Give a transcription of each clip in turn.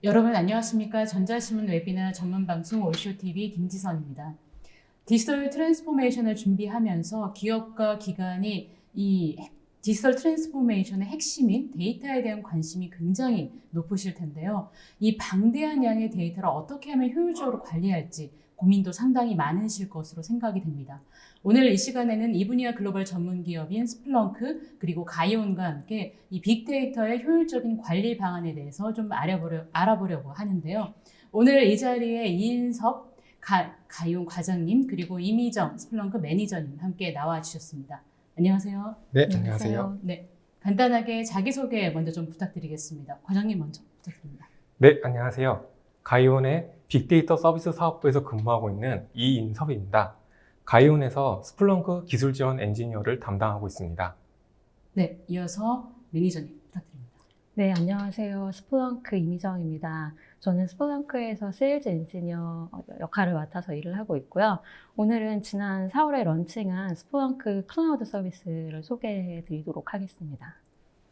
여러분 안녕하십니까? 전자신문 웨비나 전문 방송 올쇼TV 김지선입니다. 디지털 트랜스포메이션을 준비하면서 기업과 기관이 이 디지털 트랜스포메이션의 핵심인 데이터에 대한 관심이 굉장히 높으실 텐데요. 이 방대한 양의 데이터를 어떻게 하면 효율적으로 관리할지 고민도 상당히 많으실 것으로 생각이 됩니다. 오늘 이 시간에는 이 분야 글로벌 전문 기업인 스플렁크 그리고 가이온과 함께 이 빅데이터의 효율적인 관리 방안에 대해서 좀 알아보려고 하는데요. 오늘 이 자리에 이인섭 가이온 과장님 그리고 이미정 스플렁크 매니저님 함께 나와 주셨습니다. 안녕하세요. 네, 안녕하세요. 네, 간단하게 자기소개 먼저 좀 부탁드리겠습니다. 과장님 먼저 부탁드립니다. 네, 안녕하세요. 가이온의 빅데이터 서비스 사업부에서 근무하고 있는 이인섭입니다. 가이온에서 스플렁크 기술 지원 엔지니어를 담당하고 있습니다. 네, 이어서 매니저님 부탁드립니다. 네, 안녕하세요. 스플렁크 이미정입니다. 저는 스플렁크에서 세일즈 엔지니어 역할을 맡아서 일을 하고 있고요. 오늘은 지난 4월에 런칭한 스플렁크 클라우드 서비스를 소개해 드리도록 하겠습니다.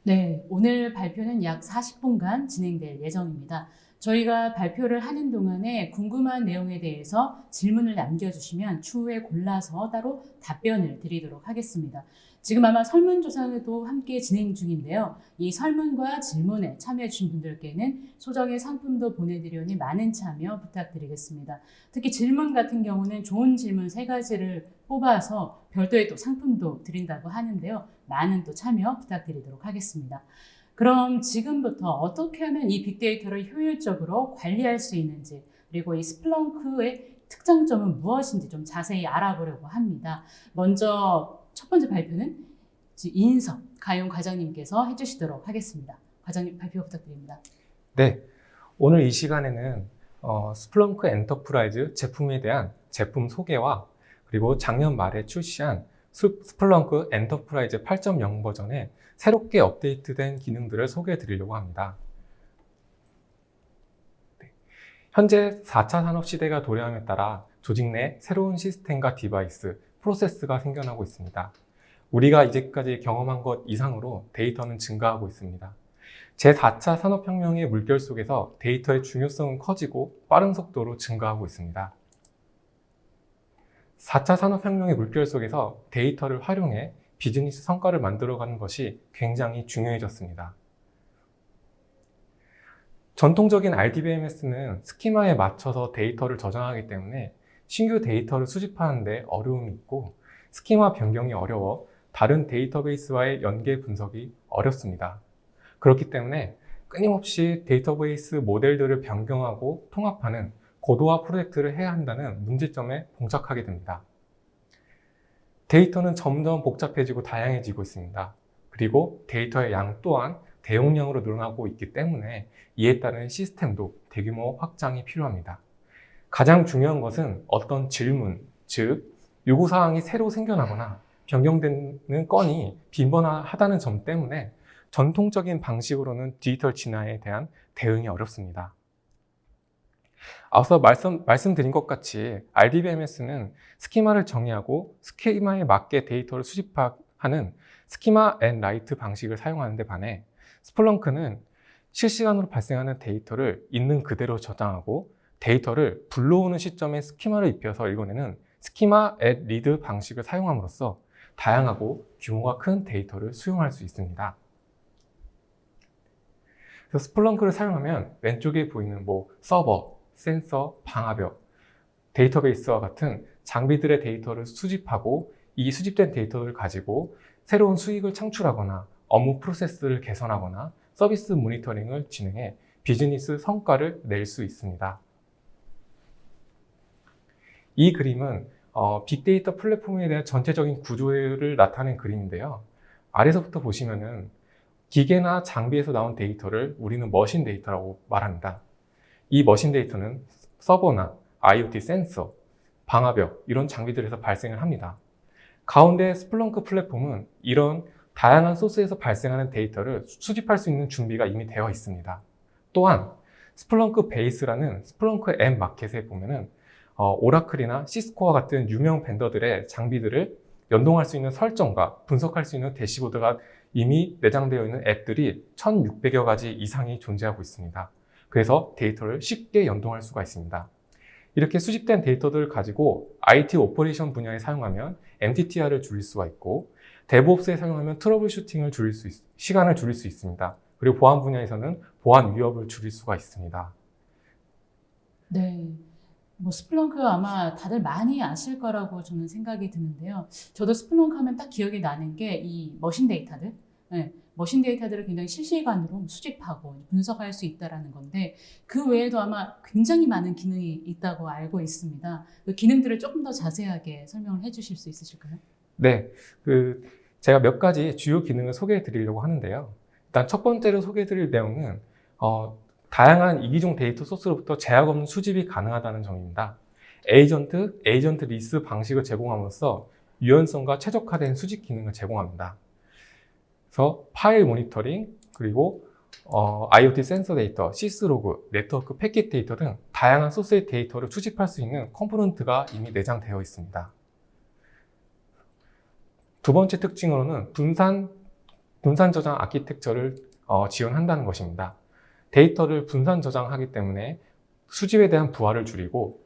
네, 오늘 발표는 약 40분간 진행될 예정입니다. 저희가 발표를 하는 동안에 궁금한 내용에 대해서 질문을 남겨주시면 추후에 골라서 따로 답변을 드리도록 하겠습니다. 지금 아마 설문조사도 함께 진행 중인데요. 이 설문과 질문에 참여해주신 분들께는 소정의 상품도 보내드리니 많은 참여 부탁드리겠습니다. 특히 질문 같은 경우는 좋은 질문 3가지를 뽑아서 별도의 또 상품도 드린다고 하는데요. 많은 또 참여 부탁드리도록 하겠습니다. 그럼 지금부터 어떻게 하면 이 빅데이터를 효율적으로 관리할 수 있는지 그리고 이 스플렁크의 특장점은 무엇인지 좀 자세히 알아보려고 합니다. 먼저 첫 번째 발표는 이인섭 가이온 과장님께서 해주시도록 하겠습니다. 과장님 발표 부탁드립니다. 네, 오늘 이 시간에는 스플렁크 엔터프라이즈 제품에 대한 제품 소개와 그리고 작년 말에 출시한 스플렁크 엔터프라이즈 8.0 버전의 새롭게 업데이트된 기능들을 소개해 드리려고 합니다. 네. 현재 4차 산업 시대가 도래함에 따라 조직 내 새로운 시스템과 디바이스, 프로세스가 생겨나고 있습니다. 우리가 이제까지 경험한 것 이상으로 데이터는 증가하고 있습니다. 제4차 산업혁명의 물결 속에서 데이터의 중요성은 커지고 빠른 속도로 증가하고 있습니다. 4차 산업혁명의 물결 속에서 데이터를 활용해 비즈니스 성과를 만들어가는 것이 굉장히 중요해졌습니다. 전통적인 RDBMS는 스키마에 맞춰서 데이터를 저장하기 때문에 신규 데이터를 수집하는 데 어려움이 있고 스키마 변경이 어려워 다른 데이터베이스와의 연계 분석이 어렵습니다. 그렇기 때문에 끊임없이 데이터베이스 모델들을 변경하고 통합하는 고도화 프로젝트를 해야 한다는 문제점에 봉착하게 됩니다. 데이터는 점점 복잡해지고 다양해지고 있습니다. 그리고 데이터의 양 또한 대용량으로 늘어나고 있기 때문에 이에 따른 시스템도 대규모 확장이 필요합니다. 가장 중요한 것은 어떤 질문, 즉 요구사항이 새로 생겨나거나 변경되는 건이 빈번하다는 점 때문에 전통적인 방식으로는 디지털 진화에 대한 대응이 어렵습니다. 앞서 말씀드린 것 같이 RDBMS는 스키마를 정의하고 스키마에 맞게 데이터를 수집하는 스키마 앤 라이트 방식을 사용하는 데 반해 스플렁크는 실시간으로 발생하는 데이터를 있는 그대로 저장하고 데이터를 불러오는 시점에 스키마를 입혀서 읽어내는 스키마 앤 리드 방식을 사용함으로써 다양하고 규모가 큰 데이터를 수용할 수 있습니다. 그래서 스플렁크를 사용하면 왼쪽에 보이는 서버, 센서, 방화벽, 데이터베이스와 같은 장비들의 데이터를 수집하고 이 수집된 데이터를 가지고 새로운 수익을 창출하거나 업무 프로세스를 개선하거나 서비스 모니터링을 진행해 비즈니스 성과를 낼 수 있습니다. 이 그림은 빅데이터 플랫폼에 대한 전체적인 구조를 나타낸 그림인데요. 아래서부터 보시면은 기계나 장비에서 나온 데이터를 우리는 머신 데이터라고 말합니다. 이 머신 데이터는 서버나 IoT 센서, 방화벽 이런 장비들에서 발생을 합니다. 가운데 스플렁크 플랫폼은 이런 다양한 소스에서 발생하는 데이터를 수집할 수 있는 준비가 이미 되어 있습니다. 또한 스플렁크 베이스라는 스플렁크 앱 마켓에 보면은 오라클이나 시스코와 같은 유명 벤더들의 장비들을 연동할 수 있는 설정과 분석할 수 있는 대시보드가 이미 내장되어 있는 앱들이 1600여 가지 이상이 존재하고 있습니다. 그래서 데이터를 쉽게 연동할 수가 있습니다. 이렇게 수집된 데이터들을 가지고 IT 오퍼레이션 분야에 사용하면 MTTR을 줄일 수가 있고, 데브옵스에 사용하면 트러블 슈팅을 시간을 줄일 수 있습니다. 그리고 보안 분야에서는 보안 위협을 줄일 수가 있습니다. 네. 뭐 스플렁크 아마 다들 많이 아실 거라고 저는 생각이 드는데요. 저도 스플렁크 하면 딱 기억이 나는 게 이 머신 데이터들, 네, 머신 데이터들을 굉장히 실시간으로 수집하고 분석할 수 있다라는 건데, 그 외에도 아마 굉장히 많은 기능이 있다고 알고 있습니다. 그 기능들을 조금 더 자세하게 설명을 해주실 수 있으실까요? 네, 제가 몇 가지 주요 기능을 소개해 드리려고 하는데요. 일단 첫 번째로 소개해 드릴 내용은 다양한 이기종 데이터 소스로부터 제약 없는 수집이 가능하다는 점입니다. 에이전트 리스 방식을 제공함으로써 유연성과 최적화된 수집 기능을 제공합니다. 그래서 파일 모니터링, 그리고 IoT 센서 데이터, 시스로그, 네트워크 패킷 데이터 등 다양한 소스의 데이터를 수집할 수 있는 컴포넌트가 이미 내장되어 있습니다. 두 번째 특징으로는 분산 저장 아키텍처를 지원한다는 것입니다. 데이터를 분산 저장하기 때문에 수집에 대한 부하를 줄이고,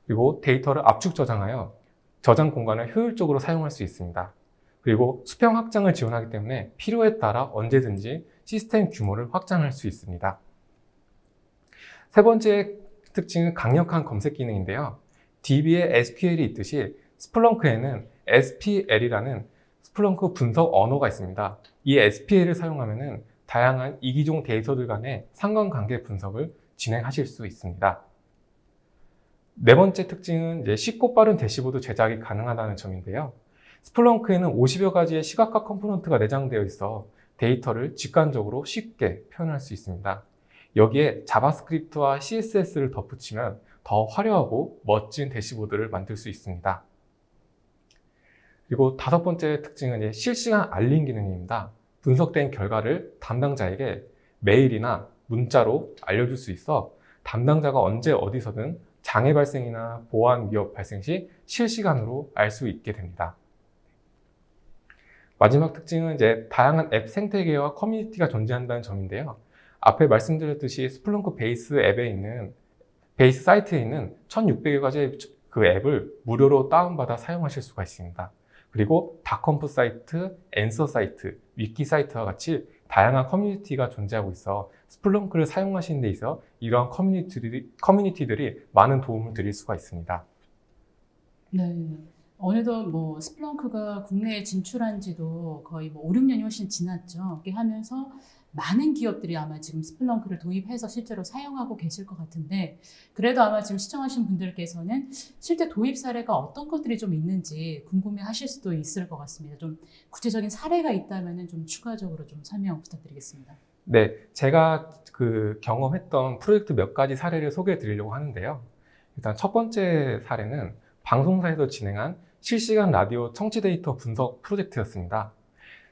그리고 데이터를 압축 저장하여 저장 공간을 효율적으로 사용할 수 있습니다. 그리고 수평 확장을 지원하기 때문에 필요에 따라 언제든지 시스템 규모를 확장할 수 있습니다. 세 번째 특징은 강력한 검색 기능인데요. DB에 SQL이 있듯이 스플렁크에는 SPL이라는 스플렁크 분석 언어가 있습니다. 이 SPL을 사용하면 다양한 이기종 데이터들 간의 상관관계 분석을 진행하실 수 있습니다. 네 번째 특징은 이제 쉽고 빠른 대시보드 제작이 가능하다는 점인데요. 스플렁크에는 50여 가지의 시각화 컴포넌트가 내장되어 있어 데이터를 직관적으로 쉽게 표현할 수 있습니다. 여기에 자바스크립트와 CSS를 덧붙이면 더 화려하고 멋진 대시보드를 만들 수 있습니다. 그리고 다섯 번째 특징은 이제 실시간 알림 기능입니다. 분석된 결과를 담당자에게 메일이나 문자로 알려줄 수 있어 담당자가 언제 어디서든 장애 발생이나 보안 위협 발생 시 실시간으로 알 수 있게 됩니다. 마지막 특징은 이제 다양한 앱 생태계와 커뮤니티가 존재한다는 점인데요. 앞에 말씀드렸듯이 스플렁크 베이스 사이트에 있는 1600여 가지의 그 앱을 무료로 다운받아 사용하실 수가 있습니다. 그리고 닷컴프 사이트, 앤서 사이트, 위키 사이트와 같이 다양한 커뮤니티가 존재하고 있어 스플렁크를 사용하시는 데 있어 이러한 커뮤니티들이 많은 도움을 드릴 수가 있습니다. 네. 어느덧 뭐 스플렁크가 국내에 진출한 지도 거의 뭐 5, 6년이 훨씬 지났죠. 이렇게 하면서 많은 기업들이 아마 지금 스플렁크를 도입해서 실제로 사용하고 계실 것 같은데, 그래도 아마 지금 시청하신 분들께서는 실제 도입 사례가 어떤 것들이 좀 있는지 궁금해 하실 수도 있을 것 같습니다. 좀 구체적인 사례가 있다면 좀 추가적으로 좀 설명 부탁드리겠습니다. 네, 제가 경험했던 프로젝트 몇 가지 사례를 소개해 드리려고 하는데요. 일단 첫 번째 사례는 방송사에서 진행한 실시간 라디오 청취 데이터 분석 프로젝트였습니다.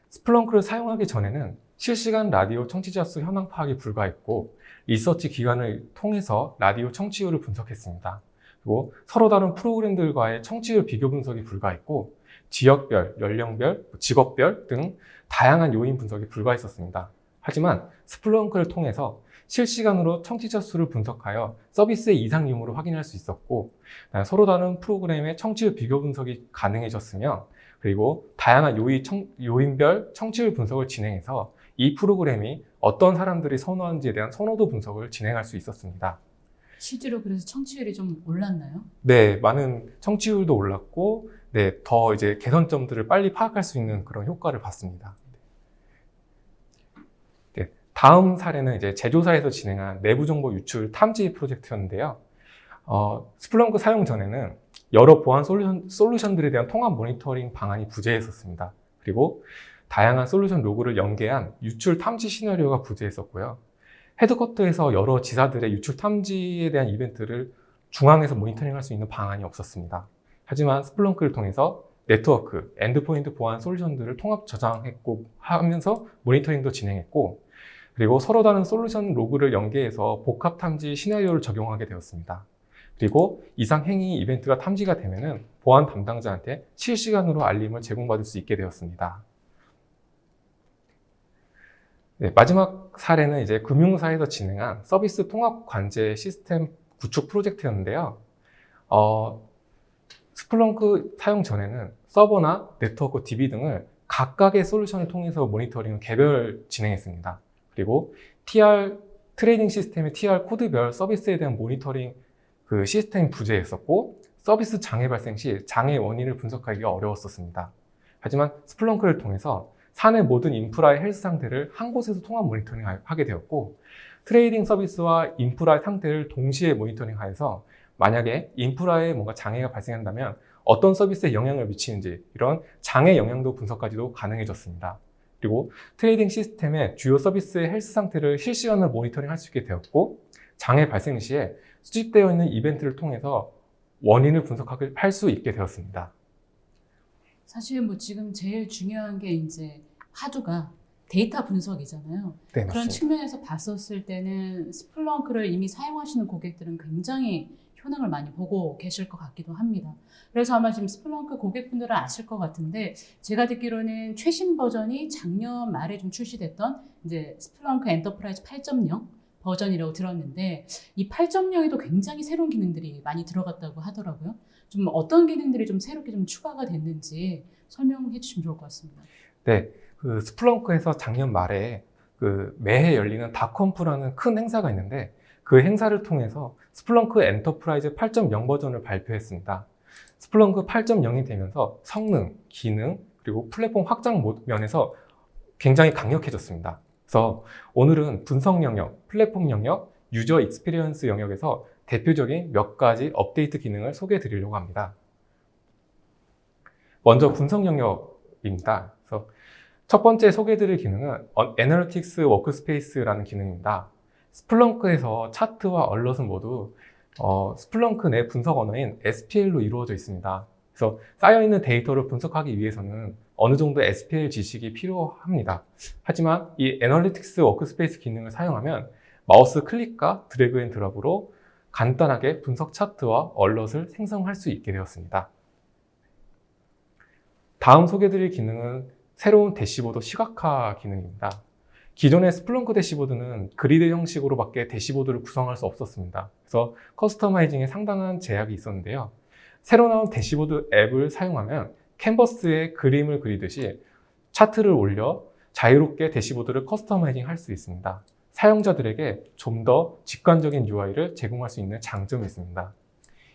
스플렁크를 사용하기 전에는 실시간 라디오 청취자 수 현황 파악이 불가했고, 리서치 기관을 통해서 라디오 청취율을 분석했습니다. 그리고 서로 다른 프로그램들과의 청취율 비교 분석이 불가했고, 지역별, 연령별, 직업별 등 다양한 요인 분석이 불가했었습니다. 하지만 스플렁크를 통해서 실시간으로 청취자 수를 분석하여 서비스의 이상 유무를 확인할 수 있었고, 서로 다른 프로그램의 청취율 비교 분석이 가능해졌으며, 그리고 다양한 요인별 청취율 분석을 진행해서 이 프로그램이 어떤 사람들이 선호하는지에 대한 선호도 분석을 진행할 수 있었습니다. 실제로 그래서 청취율이 좀 올랐나요? 네, 많은 청취율도 올랐고, 네, 더 이제 개선점들을 빨리 파악할 수 있는 그런 효과를 봤습니다. 네, 다음 사례는 이제 제조사에서 진행한 내부 정보 유출 탐지 프로젝트였는데요. 스플렁크 사용 전에는 여러 보안 솔루션들에 대한 통합 모니터링 방안이 부재했었습니다. 그리고 다양한 솔루션 로그를 연계한 유출 탐지 시나리오가 부재했었고요. 헤드쿼터에서 여러 지사들의 유출 탐지에 대한 이벤트를 중앙에서 모니터링할 수 있는 방안이 없었습니다. 하지만 스플렁크를 통해서 네트워크, 엔드포인트 보안 솔루션들을 통합 저장했고 하면서 모니터링도 진행했고, 그리고 서로 다른 솔루션 로그를 연계해서 복합 탐지 시나리오를 적용하게 되었습니다. 그리고 이상 행위 이벤트가 탐지가 되면은 보안 담당자한테 실시간으로 알림을 제공받을 수 있게 되었습니다. 네, 마지막 사례는 이제 금융사에서 진행한 서비스 통합 관제 시스템 구축 프로젝트였는데요. 스플렁크 사용 전에는 서버나 네트워크 DB 등을 각각의 솔루션을 통해서 모니터링을 개별 진행했습니다. 그리고 트레이딩 시스템의 TR 코드별 서비스에 대한 모니터링 그 시스템이 부재했었고, 서비스 장애 발생 시 장애 원인을 분석하기가 어려웠었습니다. 하지만 스플렁크를 통해서 사내 모든 인프라의 헬스 상태를 한 곳에서 통합 모니터링하게 되었고, 트레이딩 서비스와 인프라의 상태를 동시에 모니터링하여서 만약에 인프라에 뭔가 장애가 발생한다면 어떤 서비스에 영향을 미치는지 이런 장애 영향도 분석까지도 가능해졌습니다. 그리고 트레이딩 시스템의 주요 서비스의 헬스 상태를 실시간으로 모니터링할 수 있게 되었고, 장애 발생 시에 수집되어 있는 이벤트를 통해서 원인을 분석할 수 있게 되었습니다. 사실 뭐 지금 제일 중요한 게 이제 화두가 데이터 분석이잖아요. 네, 그런 맞습니다. 측면에서 봤었을 때는 스플렁크를 이미 사용하시는 고객들은 굉장히 효능을 많이 보고 계실 것 같기도 합니다. 그래서 아마 지금 스플렁크 고객분들은 아실 것 같은데, 제가 듣기로는 최신 버전이 작년 말에 좀 출시됐던 이제 스플렁크 엔터프라이즈 8.0 버전이라고 들었는데, 이 8.0에도 굉장히 새로운 기능들이 많이 들어갔다고 하더라고요. 좀 어떤 기능들이 좀 새롭게 좀 추가가 됐는지 설명해 주시면 좋을 것 같습니다. 네, 그 스플렁크에서 작년 말에 그 매해 열리는 닷컴프라는 큰 행사가 있는데, 그 행사를 통해서 스플렁크 엔터프라이즈 8.0 버전을 발표했습니다. 스플렁크 8.0이 되면서 성능, 기능, 그리고 플랫폼 확장 면에서 굉장히 강력해졌습니다. 그래서 오늘은 분석 영역, 플랫폼 영역, 유저 익스피리언스 영역에서 대표적인 몇 가지 업데이트 기능을 소개해 드리려고 합니다. 먼저 분석 영역입니다. 그래서 첫 번째 소개해 드릴 기능은 애널리틱스 워크스페이스라는 기능입니다. 스플렁크에서 차트와 얼럿은 모두 스플렁크 내 분석 언어인 SPL로 이루어져 있습니다. 그래서 쌓여있는 데이터를 분석하기 위해서는 어느 정도 SPL 지식이 필요합니다. 하지만 이 애널리틱스 워크스페이스 기능을 사용하면 마우스 클릭과 드래그 앤 드랍으로 간단하게 분석 차트와 얼럿을 생성할 수 있게 되었습니다. 다음 소개드릴 기능은 새로운 대시보드 시각화 기능입니다. 기존의 스플렁크 대시보드는 그리드 형식으로밖에 대시보드를 구성할 수 없었습니다. 그래서 커스터마이징에 상당한 제약이 있었는데요. 새로 나온 대시보드 앱을 사용하면 캔버스에 그림을 그리듯이 차트를 올려 자유롭게 대시보드를 커스터마이징 할 수 있습니다. 사용자들에게 좀 더 직관적인 UI를 제공할 수 있는 장점이 있습니다.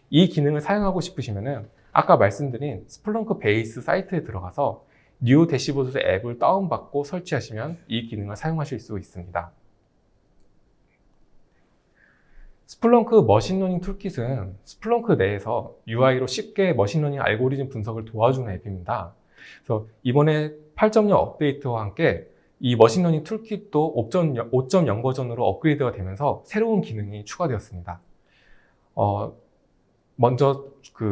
이 기능을 사용하고 싶으시면 아까 말씀드린 스플렁크 베이스 사이트에 들어가서 뉴 대시보드 앱을 다운받고 설치하시면 이 기능을 사용하실 수 있습니다. 스플렁크 머신러닝 툴킷은 스플렁크 내에서 UI로 쉽게 머신러닝 알고리즘 분석을 도와주는 앱입니다. 그래서 이번에 8.0 업데이트와 함께 이 머신러닝 툴킷도 5.0 버전으로 업그레이드가 되면서 새로운 기능이 추가되었습니다. 먼저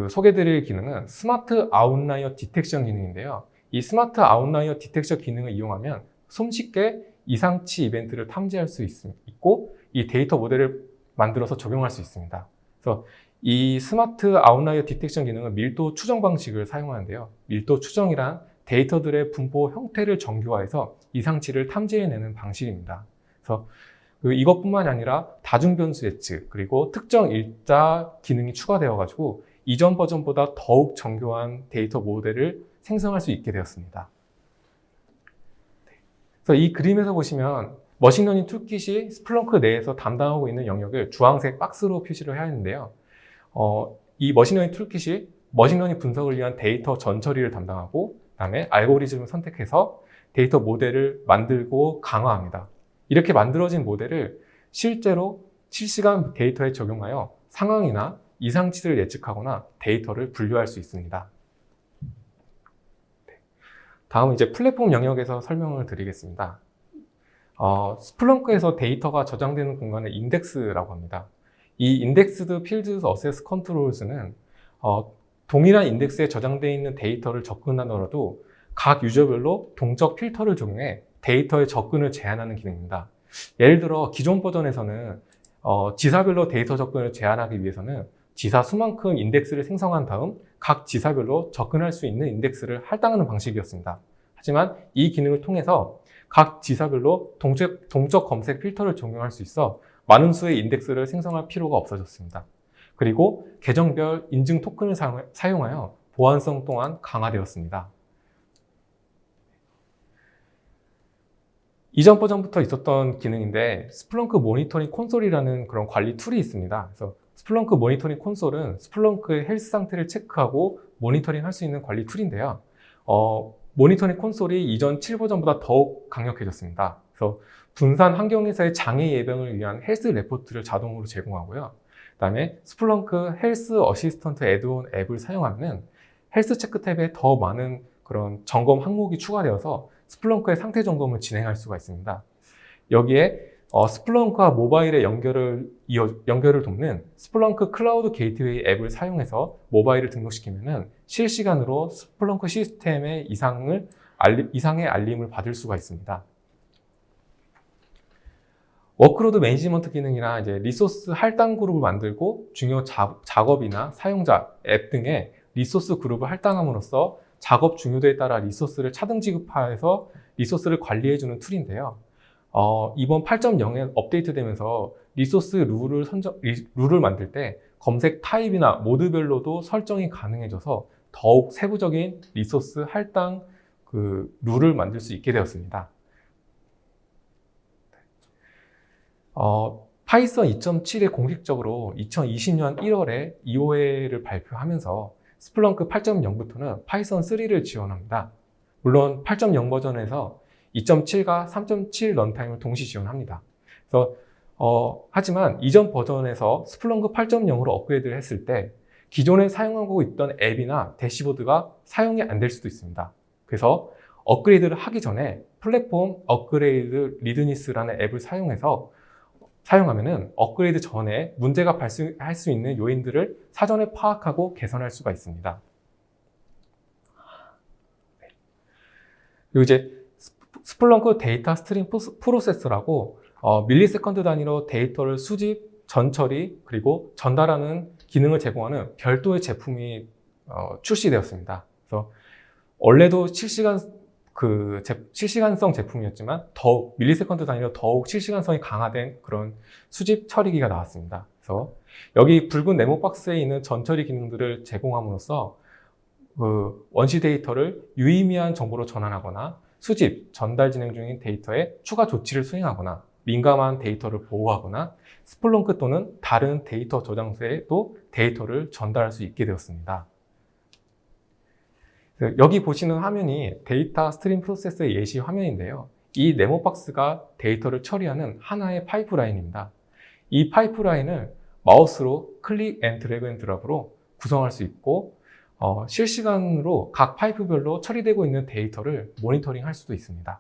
소개드릴 기능은 스마트 아웃라이어 디텍션 기능인데요. 이 스마트 아웃라이어 디텍션 기능을 이용하면 손쉽게 이상치 이벤트를 탐지할 수 있고 이 데이터 모델을 만들어서 적용할 수 있습니다. 그래서 이 스마트 아웃라이어 디텍션 기능은 밀도 추정 방식을 사용하는데요. 밀도 추정이란 데이터들의 분포 형태를 정교화해서 이상치를 탐지해내는 방식입니다. 그래서 이것뿐만이 아니라 다중 변수 예측 그리고 특정 일자 기능이 추가되어 가지고 이전 버전보다 더욱 정교한 데이터 모델을 생성할 수 있게 되었습니다. 그래서 이 그림에서 보시면 머신러닝 툴킷이 스플렁크 내에서 담당하고 있는 영역을 주황색 박스로 표시를 해야 하는데요. 이 머신러닝 툴킷이 머신러닝 분석을 위한 데이터 전처리를 담당하고 그다음에 알고리즘을 선택해서 데이터 모델을 만들고 강화합니다. 이렇게 만들어진 모델을 실제로 실시간 데이터에 적용하여 상황이나 이상치를 예측하거나 데이터를 분류할 수 있습니다. 다음은 이제 플랫폼 영역에서 설명을 드리겠습니다. 스플렁크에서 데이터가 저장되는 공간을 인덱스라고 합니다. 이 인덱스드 필드 어세스 컨트롤즈는 동일한 인덱스에 저장되어 있는 데이터를 접근하더라도 각 유저별로 동적 필터를 적용해 데이터의 접근을 제한하는 기능입니다. 예를 들어 기존 버전에서는 지사별로 데이터 접근을 제한하기 위해서는 지사 수만큼 인덱스를 생성한 다음 각 지사별로 접근할 수 있는 인덱스를 할당하는 방식이었습니다. 하지만 이 기능을 통해서 각 지사별로 동적 검색 필터를 적용할 수 있어 많은 수의 인덱스를 생성할 필요가 없어졌습니다. 그리고 계정별 인증 토큰을 사용하여 보안성 또한 강화되었습니다. 이전 버전부터 있었던 기능인데 스플렁크 모니터링 콘솔이라는 그런 관리 툴이 있습니다. 그래서 스플렁크 모니터링 콘솔은 스플렁크의 헬스 상태를 체크하고 모니터링 할 수 있는 관리 툴인데요. 모니터링 콘솔이 이전 7버전보다 더욱 강력해졌습니다. 그래서 분산 환경에서의 장애 예방을 위한 헬스 레포트를 자동으로 제공하고요. 그다음에 스플렁크 헬스 어시스턴트 애드온 앱을 사용하면 헬스 체크 탭에 더 많은 그런 점검 항목이 추가되어서 스플렁크의 상태 점검을 진행할 수가 있습니다. 여기에 스플렁크와 모바일의 연결을 돕는 스플렁크 클라우드 게이트웨이 앱을 사용해서 모바일을 등록시키면 실시간으로 스플렁크 시스템의 이상의 알림을 받을 수가 있습니다. 워크로드 매니지먼트 기능이나 이제 리소스 할당 그룹을 만들고 중요 작업이나 사용자, 앱 등의 리소스 그룹을 할당함으로써 작업 중요도에 따라 리소스를 차등 지급하여서 리소스를 관리해주는 툴인데요. 이번 8.0에 업데이트되면서 리소스 룰을 만들 때 검색 타입이나 모드별로도 설정이 가능해져서 더욱 세부적인 리소스 할당 룰을 만들 수 있게 되었습니다. 파이썬 2.7에 공식적으로 2020년 1월에 EOL을 발표하면서 스플렁크 8.0부터는 파이썬 3를 지원합니다. 물론 8.0 버전에서 2.7과 3.7 런타임을 동시 지원합니다. 그래서 하지만 이전 버전에서 스플렁크 8.0으로 업그레이드를 했을 때 기존에 사용하고 있던 앱이나 대시보드가 사용이 안 될 수도 있습니다. 그래서 업그레이드를 하기 전에 플랫폼 업그레이드 리드니스라는 앱을 사용하면은 업그레이드 전에 문제가 발생할 수 있는 요인들을 사전에 파악하고 개선할 수가 있습니다. 그리고 이제 스플렁크 데이터 스트림 프로세서라고 밀리세컨드 단위로 데이터를 수집, 전처리, 그리고 전달하는 기능을 제공하는 별도의 제품이 출시되었습니다. 그래서 원래도 실시간성 제품이었지만 더욱 밀리세컨드 단위로 더욱 실시간성이 강화된 그런 수집 처리기가 나왔습니다. 그래서 여기 붉은 네모 박스에 있는 전처리 기능들을 제공함으로써 원시 데이터를 유의미한 정보로 전환하거나 수집, 전달 진행 중인 데이터에 추가 조치를 수행하거나 민감한 데이터를 보호하거나 스플렁크 또는 다른 데이터 저장소에도 데이터를 전달할 수 있게 되었습니다. 여기 보시는 화면이 데이터 스트림 프로세서의 예시 화면인데요. 이 네모박스가 데이터를 처리하는 하나의 파이프라인입니다. 이 파이프라인을 마우스로 클릭 앤 드래그 앤 드랍으로 구성할 수 있고 실시간으로 각 파이프별로 처리되고 있는 데이터를 모니터링 할 수도 있습니다.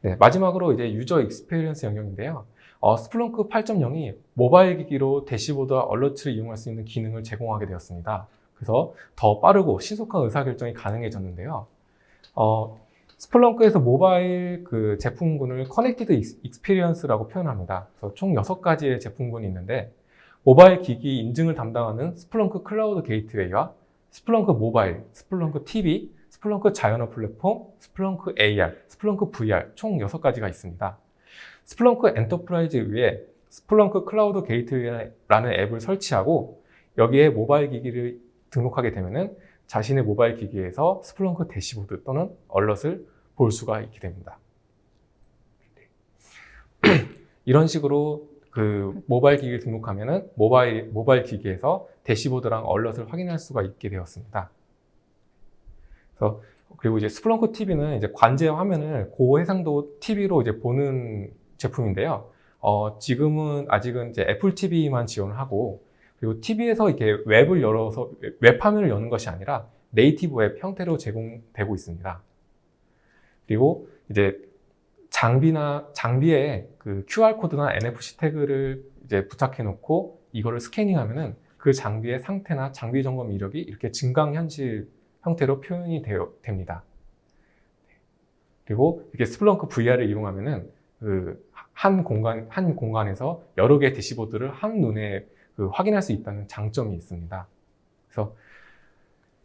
네, 마지막으로 이제 유저 익스피리언스 영역인데요. 스플렁크 8.0이 모바일 기기로 대시보드와 얼러트를 이용할 수 있는 기능을 제공하게 되었습니다. 그래서 더 빠르고 신속한 의사결정이 가능해졌는데요. 스플렁크에서 모바일 제품군을 커넥티드 익스피리언스라고 표현합니다. 그래서 총 6가지의 제품군이 있는데 모바일 기기 인증을 담당하는 스플렁크 클라우드 게이트웨이와 스플렁크 모바일, 스플렁크 TV, 스플렁크 자연어 플랫폼, 스플렁크 AR, 스플렁크 VR 총 6가지가 있습니다. 스플렁크 엔터프라이즈 위에 스플렁크 클라우드 게이트웨이라는 앱을 설치하고 여기에 모바일 기기를 등록하게 되면은 자신의 모바일 기기에서 스플렁크 대시보드 또는 얼럿을 볼 수가 있게 됩니다. 이런 식으로 모바일 기기를 등록하면은 모바일 기기에서 대시보드랑 얼럿을 확인할 수가 있게 되었습니다. 그리고 이제 스플렁크 TV는 이제 관제 화면을 고해상도 TV로 이제 보는 제품인데요. 지금은 아직은 이제 애플 TV만 지원을 하고, 그리고 TV에서 이렇게 웹을 열어서 웹 화면을 여는 것이 아니라 네이티브 웹 형태로 제공되고 있습니다. 그리고 이제 장비에 QR 코드나 NFC 태그를 이제 부착해 놓고 이거를 스캐닝하면은 그 장비의 상태나 장비 점검 이력이 이렇게 증강현실 형태로 표현이 됩니다. 그리고 이렇게 스플렁크 VR을 이용하면은 한 공간에서 여러 개의 대시보드를 한눈에 확인할 수 있다는 장점이 있습니다. 그래서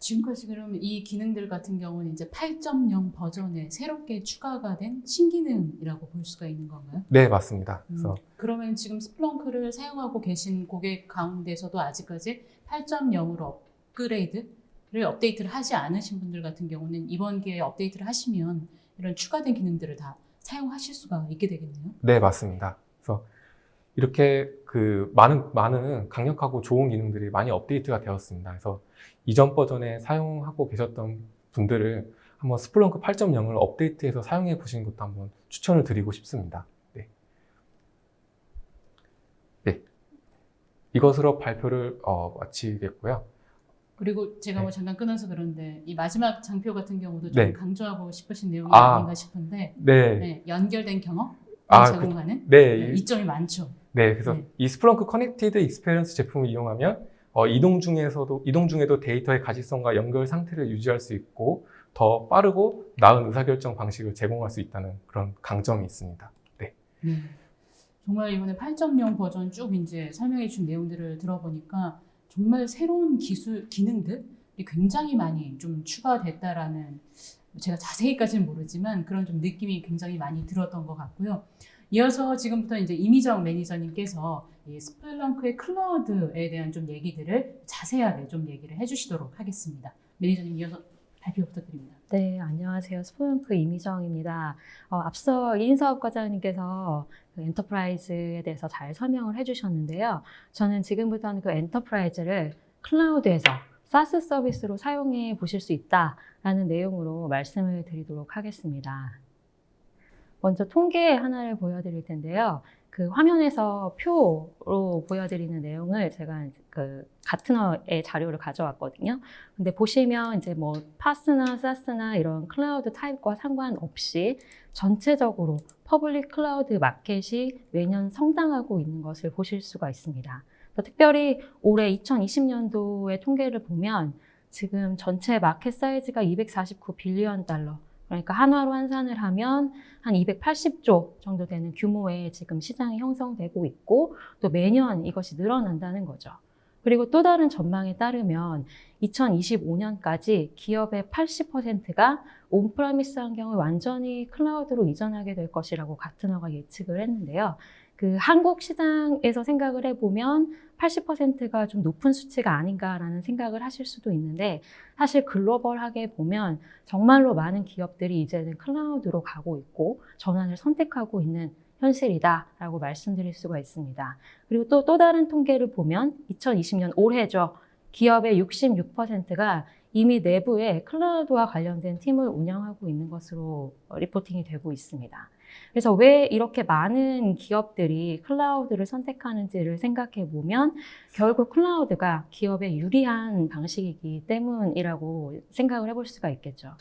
지금까지 그럼 이 기능들 같은 경우는 이제 8.0 버전에 새롭게 추가가 된 신기능이라고 볼 수가 있는 건가요? 네, 맞습니다. 그래서 그러면 지금 스플렁크를 사용하고 계신 고객 가운데서도 아직까지 8.0으로 업데이트를 하지 않으신 분들 같은 경우는 이번 기회에 업데이트를 하시면 이런 추가된 기능들을 다 사용하실 수가 있게 되겠네요. 네, 맞습니다. 그래서 이렇게 그 많은 강력하고 좋은 기능들이 많이 업데이트가 되었습니다. 그래서 이전 버전에 사용하고 계셨던 분들을 한번 스플렁크 8.0을 업데이트해서 사용해 보시는 것도 한번 추천을 드리고 싶습니다. 네. 네. 이것으로 발표를 마치겠고요. 그리고 제가 뭐 네. 잠깐 끊어서 그런데 이 마지막 장표 같은 경우도 좀 네. 강조하고 싶으신 내용이 아, 아닌가 싶은데 네. 네, 연결된 경험을 아, 제공하는 네. 이점이 많죠. 네, 그래서 네. 이 스플렁크 커넥티드 익스페리언스 제품을 이용하면 이동 중에도 데이터의 가시성과 연결 상태를 유지할 수 있고 더 빠르고 나은 의사결정 방식을 제공할 수 있다는 그런 강점이 있습니다. 네. 네. 정말 이번에 8.0 버전 쭉 이제 설명해 준 내용들을 들어보니까 정말 새로운 기능들이 굉장히 많이 좀 추가됐다라는, 제가 자세히까지는 모르지만 그런 좀 느낌이 굉장히 많이 들었던 것 같고요. 이어서 지금부터 이제 이미정 매니저님께서 이 스플렁크의 클라우드에 대한 좀 얘기들을 자세하게 좀 얘기를 해주시도록 하겠습니다. 매니저님 이어서 발표 부탁드립니다. 네, 안녕하세요. 스플렁크 이미정입니다. 앞서 이인섭 과장님께서 그 엔터프라이즈에 대해서 잘 설명을 해주셨는데요. 저는 지금부터는 그 엔터프라이즈를 클라우드에서 사스 서비스로 사용해 보실 수 있다라는 내용으로 말씀을 드리도록 하겠습니다. 먼저 통계 하나를 보여드릴 텐데요. 그 화면에서 표로 보여드리는 내용을 제가 그 가트너의 자료를 가져왔거든요. 근데 보시면 이제 뭐 파스나 사스나 이런 클라우드 타입과 상관없이 전체적으로 퍼블릭 클라우드 마켓이 매년 성장하고 있는 것을 보실 수가 있습니다. 특별히 올해 2020년도의 통계를 보면 지금 전체 마켓 사이즈가 249 빌리언 달러, 그러니까 한화로 환산을 하면 한 280조 정도 되는 규모의 지금 시장이 형성되고 있고 또 매년 이것이 늘어난다는 거죠. 그리고 또 다른 전망에 따르면 2025년까지 기업의 80%가 온프라미스 환경을 완전히 클라우드로 이전하게 될 것이라고 가트너가 예측을 했는데요. 그 한국 시장에서 생각을 해보면 80%가 좀 높은 수치가 아닌가라는 생각을 하실 수도 있는데 사실 글로벌하게 보면 정말로 많은 기업들이 이제는 클라우드로 가고 있고 전환을 선택하고 있는 현실이다라고 말씀드릴 수가 있습니다. 그리고 또 다른 통계를 보면 2020년 올해죠. 기업의 66%가 이미 내부에 클라우드와 관련된 팀을 운영하고 있는 것으로 리포팅이 되고 있습니다. 그래서 왜 이렇게 많은 기업들이 클라우드를 선택하는지를 생각해 보면 결국 클라우드가 기업에 유리한 방식이기 때문이라고 생각을 해볼 수가 있겠죠.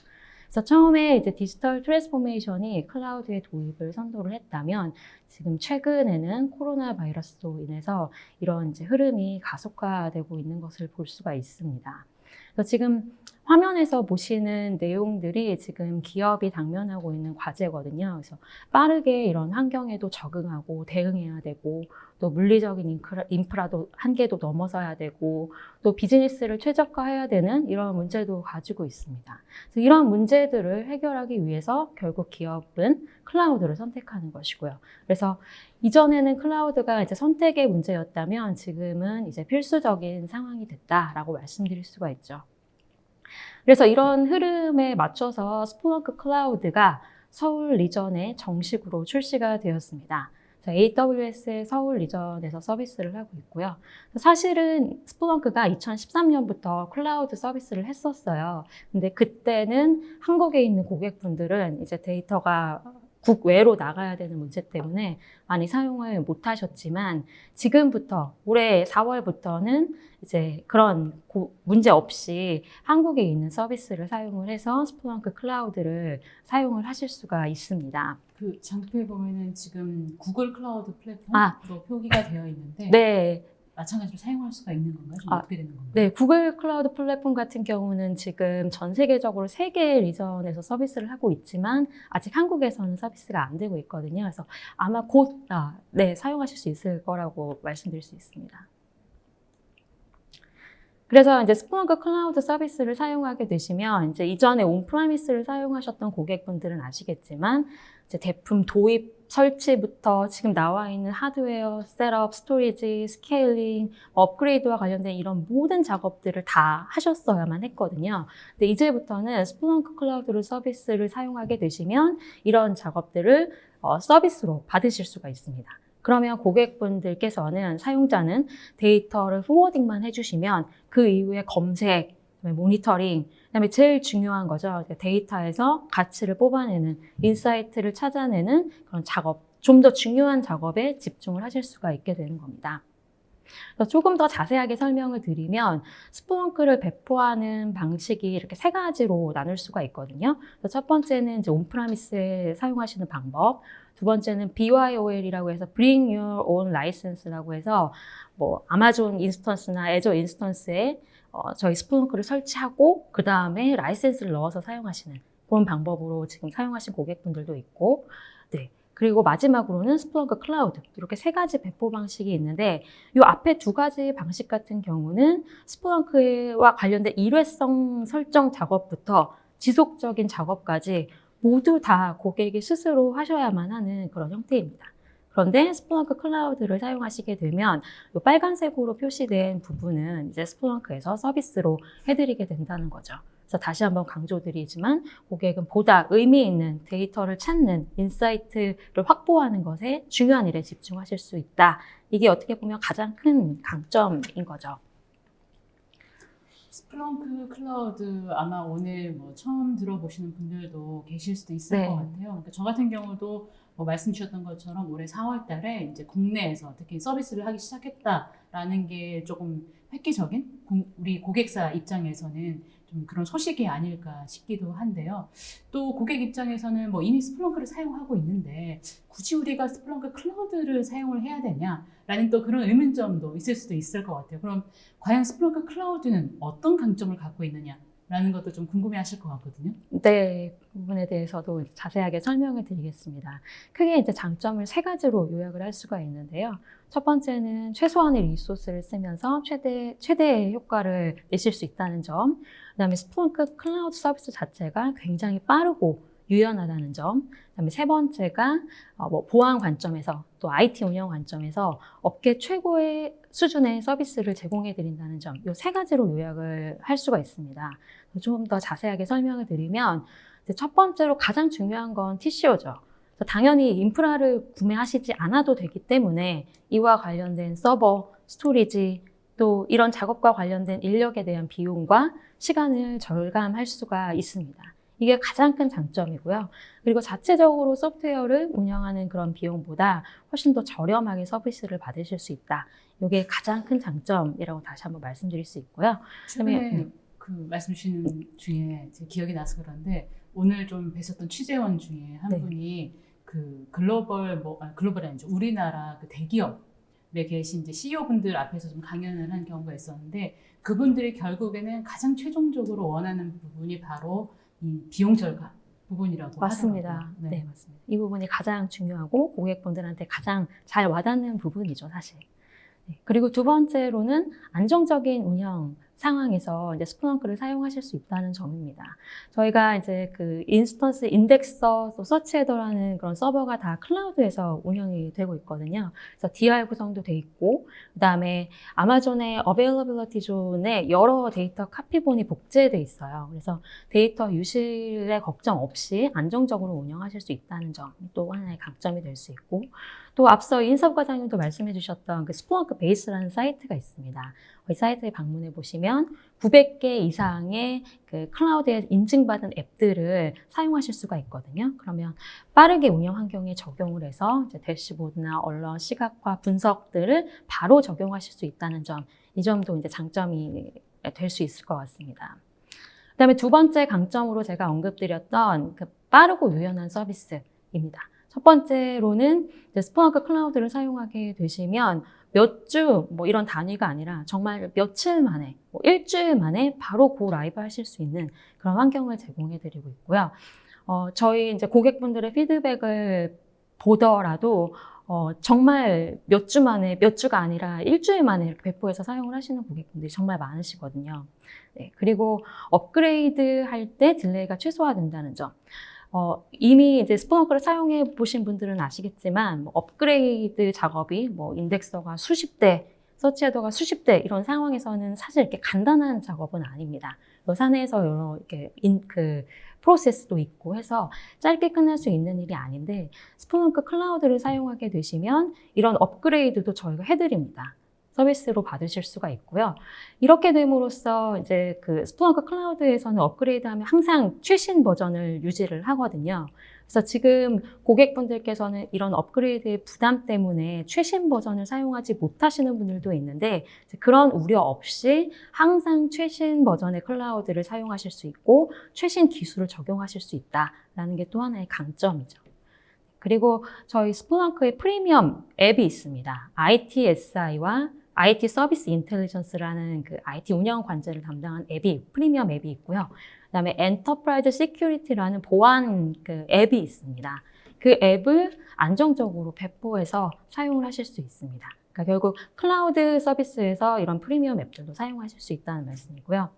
그래서 처음에 이제 디지털 트랜스포메이션이 클라우드의 도입을 선도를 했다면 지금 최근에는 코로나 바이러스로 인해서 이런 이제 흐름이 가속화되고 있는 것을 볼 수가 있습니다. 그래서 지금 화면에서 보시는 내용들이 지금 기업이 당면하고 있는 과제거든요. 그래서 빠르게 이런 환경에도 적응하고 대응해야 되고 또 물리적인 인프라도 한계도 넘어서야 되고 또 비즈니스를 최적화해야 되는 이런 문제도 가지고 있습니다. 그래서 이런 문제들을 해결하기 위해서 결국 기업은 클라우드를 선택하는 것이고요. 그래서 이전에는 클라우드가 이제 선택의 문제였다면 지금은 이제 필수적인 상황이 됐다라고 말씀드릴 수가 있죠. 그래서 이런 흐름에 맞춰서 스플렁크 클라우드가 서울 리전에 정식으로 출시가 되었습니다. AWS의 서울 리전에서 서비스를 하고 있고요. 사실은 스플렁크가 2013년부터 클라우드 서비스를 했었어요. 근데 그때는 한국에 있는 고객분들은 이제 데이터가 국외로 나가야 되는 문제 때문에 많이 사용을 못 하셨지만 지금부터 올해 4월부터는 이제 그런 문제 없이 한국에 있는 서비스를 사용을 해서 스플렁크 클라우드를 사용을 하실 수가 있습니다. 그 장표에 보면은 지금 구글 클라우드 플랫폼으로 표기가 되어 있는데 네. 마찬가지로 사용할 수가 있는 건가요? 좀 어떻게 되는 건가요? 네, 구글 클라우드 플랫폼 같은 경우는 지금 전 세계적으로 3개 리전에서 서비스를 하고 있지만 아직 한국에서는 서비스가 안 되고 있거든요. 그래서 아마 곧 사용하실 수 있을 거라고 말씀드릴 수 있습니다. 그래서 이제 스플렁크 클라우드 서비스를 사용하게 되시면 이제 이전에 온프라미스를 사용하셨던 고객분들은 아시겠지만 이제 제품 도입 설치부터 지금 나와 있는 하드웨어, 셋업, 스토리지, 스케일링, 업그레이드와 관련된 이런 모든 작업들을 다 하셨어야만 했거든요. 근데 이제부터는 스플렁크 클라우드 서비스를 사용하게 되시면 이런 작업들을 서비스로 받으실 수가 있습니다. 그러면 고객분들께서는 사용자는 데이터를 포워딩만 해주시면 그 이후에 검색, 모니터링, 그다음에 제일 중요한 거죠. 데이터에서 가치를 뽑아내는, 인사이트를 찾아내는 그런 작업, 좀 더 중요한 작업에 집중을 하실 수가 있게 되는 겁니다. 그래서 조금 더 자세하게 설명을 드리면 스플렁크를 배포하는 방식이 이렇게 세 가지로 나눌 수가 있거든요. 그래서 첫 번째는 이제 온프라미스에 사용하시는 방법, 두 번째는 BYOL이라고 해서 Bring Your Own License라고 해서 뭐 아마존 인스턴스나 애저 인스턴스에 저희 스플렁크를 설치하고 그 다음에 라이센스를 넣어서 사용하시는 그런 방법으로 지금 사용하신 고객분들도 있고, 네. 그리고 마지막으로는 스플렁크 클라우드, 이렇게 세 가지 배포 방식이 있는데 이 앞에 두 가지 방식 같은 경우는 스플렁크와 관련된 일회성 설정 작업부터 지속적인 작업까지 모두 다 고객이 스스로 하셔야만 하는 그런 형태입니다. 그런데 스플렁크 클라우드를 사용하시게 되면 이 빨간색으로 표시된 부분은 이제 스플렁크에서 서비스로 해드리게 된다는 거죠. 그래서 다시 한번 강조드리지만 고객은 보다 의미 있는 데이터를 찾는 인사이트를 확보하는 것에 중요한 일에 집중하실 수 있다. 이게 어떻게 보면 가장 큰 강점인 거죠. 스플렁크 클라우드 아마 오늘 뭐 처음 들어보시는 분들도 계실 수도 있을 네. 것 같아요. 그러니까 저 같은 경우도 뭐 말씀 주셨던 것처럼 올해 4월 달에 이제 국내에서 특히 서비스를 하기 시작했다라는 게 조금 획기적인 우리 고객사 입장에서는 좀 그런 소식이 아닐까 싶기도 한데요. 또 고객 입장에서는 뭐 이미 스플렁크를 사용하고 있는데 굳이 우리가 스플렁크 클라우드를 사용을 해야 되냐라는 또 그런 의문점도 있을 수도 있을 것 같아요. 그럼 과연 스플렁크 클라우드는 어떤 강점을 갖고 있느냐라는 것도 좀 궁금해하실 것 같거든요. 네, 그 부분에 대해서도 자세하게 설명을 드리겠습니다. 크게 이제 장점을 세 가지로 요약을 할 수가 있는데요. 첫 번째는 최소한의 리소스를 쓰면서 최대의 효과를 내실 수 있다는 점. 그다음에 스플렁크 클라우드 서비스 자체가 굉장히 빠르고 유연하다는 점. 그다음에 세 번째가 뭐 보안 관점에서 또 IT 운영 관점에서 업계 최고의 수준의 서비스를 제공해 드린다는 점. 이 세 가지로 요약을 할 수가 있습니다. 좀 더 자세하게 설명을 드리면 첫 번째로 가장 중요한 건 TCO죠. 당연히 인프라를 구매하시지 않아도 되기 때문에 이와 관련된 서버, 스토리지, 또 이런 작업과 관련된 인력에 대한 비용과 시간을 절감할 수가 있습니다. 이게 가장 큰 장점이고요. 그리고 자체적으로 소프트웨어를 운영하는 그런 비용보다 훨씬 더 저렴하게 서비스를 받으실 수 있다. 이게 가장 큰 장점이라고 다시 한번 말씀드릴 수 있고요. 최근에 그 말씀 주시는 중에 제 기억이 나서 그런데 오늘 좀 뵀었던 취재원 중에 한 네. 분이 그 글로벌이 아니죠. 우리나라 그 대기업에 계신 이제 CEO 분들 앞에서 좀 강연을 한 경우가 있었는데 그분들이 결국에는 가장 최종적으로 원하는 부분이 바로 이 비용 절감 부분이라고 맞습니다. 하더라고요. 네, 맞습니다. 이 부분이 가장 중요하고 고객분들한테 가장 잘 와닿는 부분이죠, 사실. 네. 그리고 두 번째로는 안정적인 운영 상황에서 이제 스플렁크를 사용하실 수 있다는 점입니다. 저희가 이제 그 인스턴스 인덱서, 또 서치헤더라는 그런 서버가 다 클라우드에서 운영이 되고 있거든요. 그래서 DR 구성도 돼 있고, 그 다음에 아마존의 어베일러빌리티 존에 여러 데이터 카피본이 복제돼 있어요. 그래서 데이터 유실의 걱정 없이 안정적으로 운영하실 수 있다는 점이 또 하나의 강점이 될 수 있고, 또 앞서 인섭 과장님도 말씀해 주셨던 그 스플렁크 베이스라는 사이트가 있습니다. 이 사이트에 방문해 보시면 900개 이상의 그 클라우드에 인증받은 앱들을 사용하실 수가 있거든요. 그러면 빠르게 운영 환경에 적용을 해서 이제 대시보드나 언론, 시각화, 분석들을 바로 적용하실 수 있다는 점, 이 점도 이제 장점이 될 수 있을 것 같습니다. 그다음에 두 번째 강점으로 제가 언급드렸던 그 빠르고 유연한 서비스입니다. 첫 번째로는 스플렁크 클라우드를 사용하게 되시면 몇 주, 뭐 이런 단위가 아니라 정말 며칠 만에, 뭐 일주일 만에 바로 고 라이브 하실 수 있는 그런 환경을 제공해 드리고 있고요. 저희 이제 고객분들의 피드백을 보더라도 정말 몇 주 만에, 몇 주가 아니라 일주일 만에 이렇게 배포해서 사용을 하시는 고객분들이 정말 많으시거든요. 네, 그리고 업그레이드 할 때 딜레이가 최소화된다는 점. 이미 이제 스플렁크를 사용해 보신 분들은 아시겠지만, 뭐 업그레이드 작업이 뭐 인덱서가 수십 대, 서치 헤더가 수십 대 이런 상황에서는 사실 이렇게 간단한 작업은 아닙니다. 사내에서 여러 이렇게 프로세스도 있고 해서 짧게 끝날 수 있는 일이 아닌데, 스플렁크 클라우드를 사용하게 되시면 이런 업그레이드도 저희가 해드립니다. 서비스로 받으실 수가 있고요. 이렇게 됨으로써 이제 그 스플렁크 클라우드에서는 업그레이드하면 항상 최신 버전을 유지를 하거든요. 그래서 지금 고객분들께서는 이런 업그레이드의 부담 때문에 최신 버전을 사용하지 못하시는 분들도 있는데, 그런 우려 없이 항상 최신 버전의 클라우드를 사용하실 수 있고 최신 기술을 적용하실 수 있다라는 게 또 하나의 강점이죠. 그리고 저희 스플렁크의 프리미엄 앱이 있습니다. ITSI와 IT 서비스 인텔리전스라는 그 IT 운영 관제를 담당한 프리미엄 앱이 있고요. 그다음에 엔터프라이즈 시큐리티라는 보안 그 앱이 있습니다. 그 앱을 안정적으로 배포해서 사용을 하실 수 있습니다. 그러니까 결국 클라우드 서비스에서 이런 프리미엄 앱들도 사용하실 수 있다는 말씀이고요.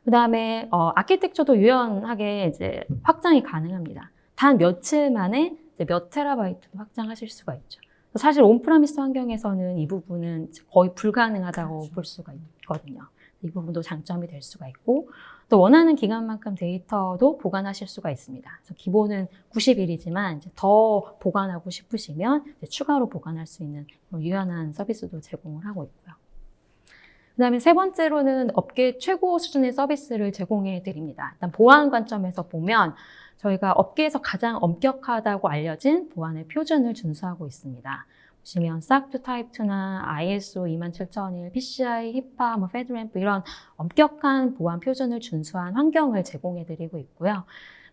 그다음에 아키텍처도 유연하게 이제 확장이 가능합니다. 단 며칠 만에 몇 테라바이트도 확장하실 수가 있죠. 사실 온프라미스 환경에서는 이 부분은 거의 불가능하다고 그렇죠. 볼 수가 있거든요. 이 부분도 장점이 될 수가 있고, 또 원하는 기간만큼 데이터도 보관하실 수가 있습니다. 그래서 기본은 90일이지만 이제 더 보관하고 싶으시면 이제 추가로 보관할 수 있는 유연한 서비스도 제공을 하고 있고요. 그다음에 세 번째로는 업계 최고 수준의 서비스를 제공해 드립니다. 일단 보안 관점에서 보면 저희가 업계에서 가장 엄격하다고 알려진 보안의 표준을 준수하고 있습니다. 보시면 SOC 2 Type 2나 ISO 27001, PCI, HIPAA, FedRAMP 이런 엄격한 보안 표준을 준수한 환경을 제공해 드리고 있고요.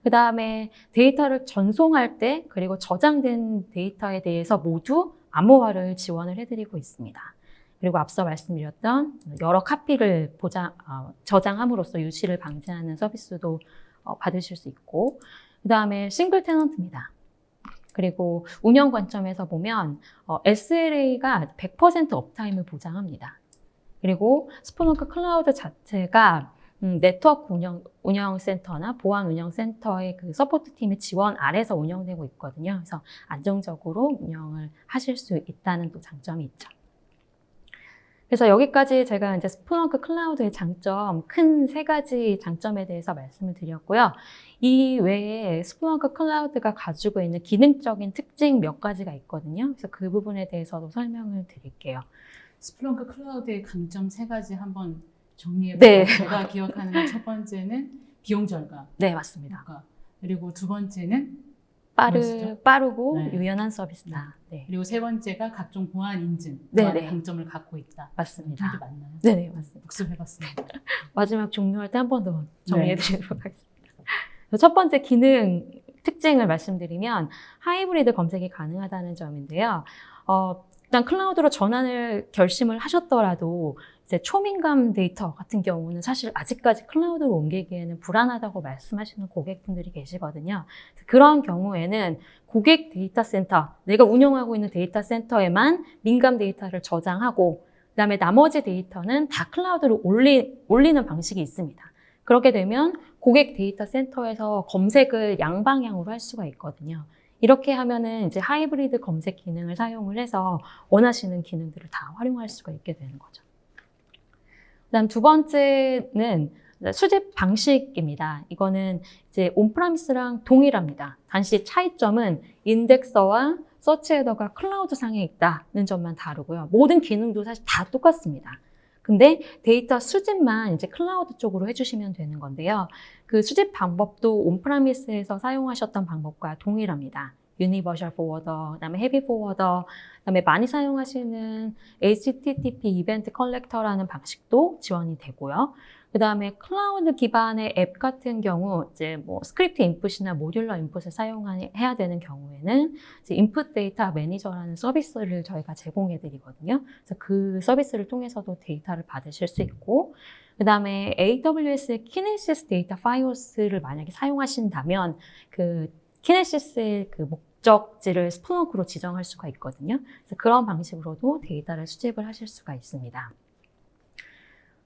그 다음에 데이터를 전송할 때 그리고 저장된 데이터에 대해서 모두 암호화를 지원을 해드리고 있습니다. 그리고 앞서 말씀드렸던 여러 카피를 저장함으로써 유실을 방지하는 서비스도 받으실 수 있고, 그 다음에 싱글 테넌트입니다. 그리고 운영 관점에서 보면 SLA가 100% 업타임을 보장합니다. 그리고 스플렁크 클라우드 자체가 네트워크 운영센터나 보안 운영센터의 그 서포트 팀의 지원 아래서 운영되고 있거든요. 그래서 안정적으로 운영을 하실 수 있다는 또 장점이 있죠. 그래서 여기까지 제가 이제 스플렁크 클라우드의 장점, 큰 세 가지 장점에 대해서 말씀을 드렸고요. 이 외에 스플렁크 클라우드가 가지고 있는 기능적인 특징 몇 가지가 있거든요. 그래서 그 부분에 대해서도 설명을 드릴게요. 스플렁크 클라우드의 강점 세 가지 한번 정리해볼까요? 네. 제가 기억하는 첫 번째는 비용 절감. 네, 맞습니다. 그리고 두 번째는 빠르고 네. 유연한 서비스다. 네. 그리고 세 번째가 각종 보안 인증, 네, 보안의 네. 강점을 갖고 있다. 맞습니다. 이게 맞나요? 네, 맞습니다. 복습해봤습니다. 마지막 종료할 때 한 번 더 정리해 드리도록 하겠습니다. 첫 번째 기능 특징을 말씀드리면 하이브리드 검색이 가능하다는 점인데요. 일단 클라우드로 전환을 결심을 하셨더라도 이제 초민감 데이터 같은 경우는 사실 아직까지 클라우드로 옮기기에는 불안하다고 말씀하시는 고객분들이 계시거든요. 그런 경우에는 고객 데이터 센터, 내가 운영하고 있는 데이터 센터에만 민감 데이터를 저장하고 그다음에 나머지 데이터는 다 클라우드로 올리는 방식이 있습니다. 그렇게 되면 고객 데이터 센터에서 검색을 양방향으로 할 수가 있거든요. 이렇게 하면은 이제 하이브리드 검색 기능을 사용을 해서 원하시는 기능들을 다 활용할 수가 있게 되는 거죠. 그다음 두 번째는 수집 방식입니다. 이거는 이제 온프라미스랑 동일합니다. 단지 차이점은 인덱서와 서치 헤더가 클라우드 상에 있다는 점만 다르고요. 모든 기능도 사실 다 똑같습니다. 근데 데이터 수집만 이제 클라우드 쪽으로 해주시면 되는 건데요. 그 수집 방법도 온프라미스에서 사용하셨던 방법과 동일합니다. 유니버셜 포워더, 그다음에 헤비 포워더, 그다음에 많이 사용하시는 HTTP 이벤트 컬렉터라는 방식도 지원이 되고요. 그다음에 클라우드 기반의 앱 같은 경우 이제 뭐 스크립트 인풋이나 모듈러 인풋을 사용해야 되는 경우에는 이제 인풋 데이터 매니저라는 서비스를 저희가 제공해 드리거든요. 그래서 그 서비스를 통해서도 데이터를 받으실 수 있고, 그다음에 AWS의 키네시스 데이터 파이오스를 만약에 사용하신다면 그 키네시스의 그 목적지를 스플렁크로 지정할 수가 있거든요. 그래서 그런 방식으로도 데이터를 수집을 하실 수가 있습니다.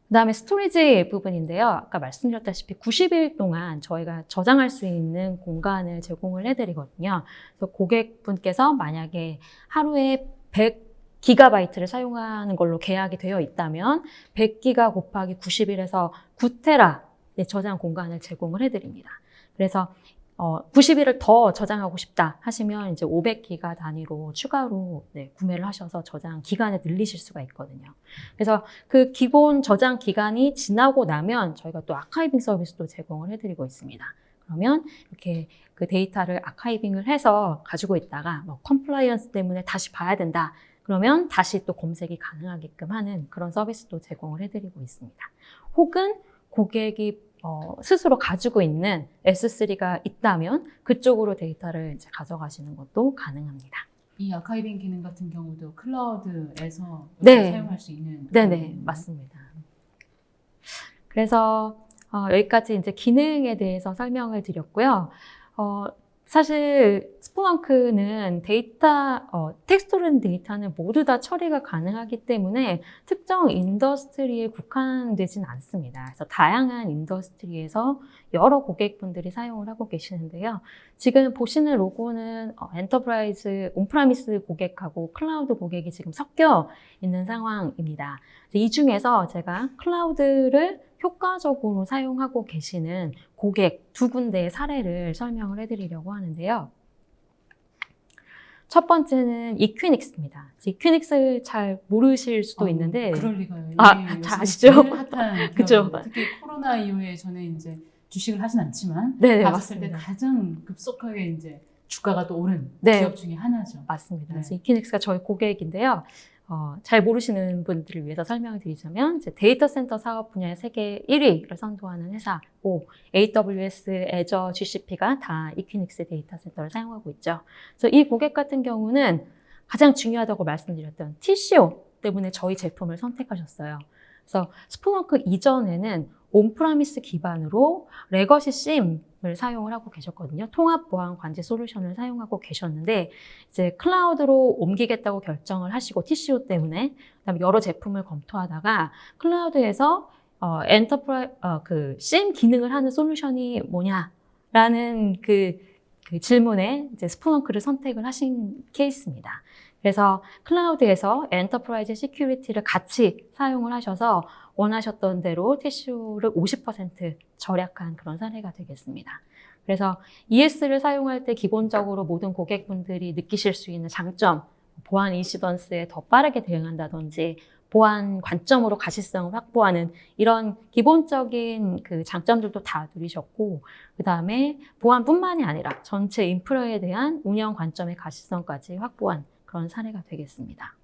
그 다음에 스토리지 부분인데요. 아까 말씀드렸다시피 90일 동안 저희가 저장할 수 있는 공간을 제공을 해드리거든요. 그래서 고객분께서 만약에 하루에 100기가바이트를 사용하는 걸로 계약이 되어 있다면 100기가 곱하기 90일에서 9테라 저장 공간을 제공을 해드립니다. 그래서 90일을 더 저장하고 싶다 하시면 이제 500기가 단위로 추가로 구매를 하셔서 저장 기간을 늘리실 수가 있거든요. 그래서 그 기본 저장 기간이 지나고 나면 저희가 또 아카이빙 서비스도 제공을 해드리고 있습니다. 그러면 이렇게 그 데이터를 아카이빙을 해서 가지고 있다가 컴플라이언스 때문에 다시 봐야 된다. 그러면 다시 또 검색이 가능하게끔 하는 그런 서비스도 제공을 해드리고 있습니다. 혹은 고객이 스스로 가지고 있는 S3가 있다면 그쪽으로 데이터를 이제 가져가시는 것도 가능합니다. 이 아카이빙 기능 같은 경우도 클라우드에서 네. 사용할 수 있는 네네, 맞습니다. 그래서 여기까지 이제 기능에 대해서 설명을 드렸고요. 사실 스플렁크는 텍스트로는 데이터는 모두 다 처리가 가능하기 때문에 특정 인더스트리에 국한되진 않습니다. 그래서 다양한 인더스트리에서 여러 고객분들이 사용을 하고 계시는데요. 지금 보시는 로고는 엔터프라이즈 온프라미스 고객하고 클라우드 고객이 지금 섞여 있는 상황입니다. 이 중에서 제가 클라우드를 효과적으로 사용하고 계시는 고객 두 군데의 사례를 설명을 해드리려고 하는데요. 첫 번째는 이퀴닉스입니다. 이퀴닉스 잘 모르실 수도 있는데. 그럴 리가요. 잘 아시죠? 핫한 그죠? 특히 코로나 이후에 저는 이제 주식을 하진 않지만 네, 봤을 때 맞습니다. 가장 급속하게 이제 주가가 또 오른 네. 기업 중에 하나죠. 맞습니다. 네. 그래서 이퀴닉스가 저희 고객인데요. 잘 모르시는 분들을 위해서 설명을 드리자면 이제 데이터 센터 사업 분야의 세계 1위를 선도하는 회사고 AWS, Azure, GCP가 다 이퀴닉스 데이터 센터를 사용하고 있죠. 그래서 이 고객 같은 경우는 가장 중요하다고 말씀드렸던 TCO 때문에 저희 제품을 선택하셨어요. 그래서 스플렁크 이전에는 온프라미스 기반으로 레거시 SIEM을 사용을 하고 계셨거든요. 통합 보안 관제 솔루션을 사용하고 계셨는데 이제 클라우드로 옮기겠다고 결정을 하시고 TCO 때문에 그다음에 여러 제품을 검토하다가 클라우드에서 그 SIEM 기능을 하는 솔루션이 뭐냐라는 그 질문에 이제 스플렁크를 선택을 하신 케이스입니다. 그래서 클라우드에서 엔터프라이즈 시큐리티를 같이 사용을 하셔서 원하셨던 대로 TCO를 50% 절약한 그런 사례가 되겠습니다. 그래서 ES를 사용할 때 기본적으로 모든 고객분들이 느끼실 수 있는 장점, 보안 인시던스에 더 빠르게 대응한다든지 보안 관점으로 가시성을 확보하는 이런 기본적인 그 장점들도 다 누리셨고 그 다음에 보안뿐만이 아니라 전체 인프라에 대한 운영 관점의 가시성까지 확보한 그런 사례가 되겠습니다.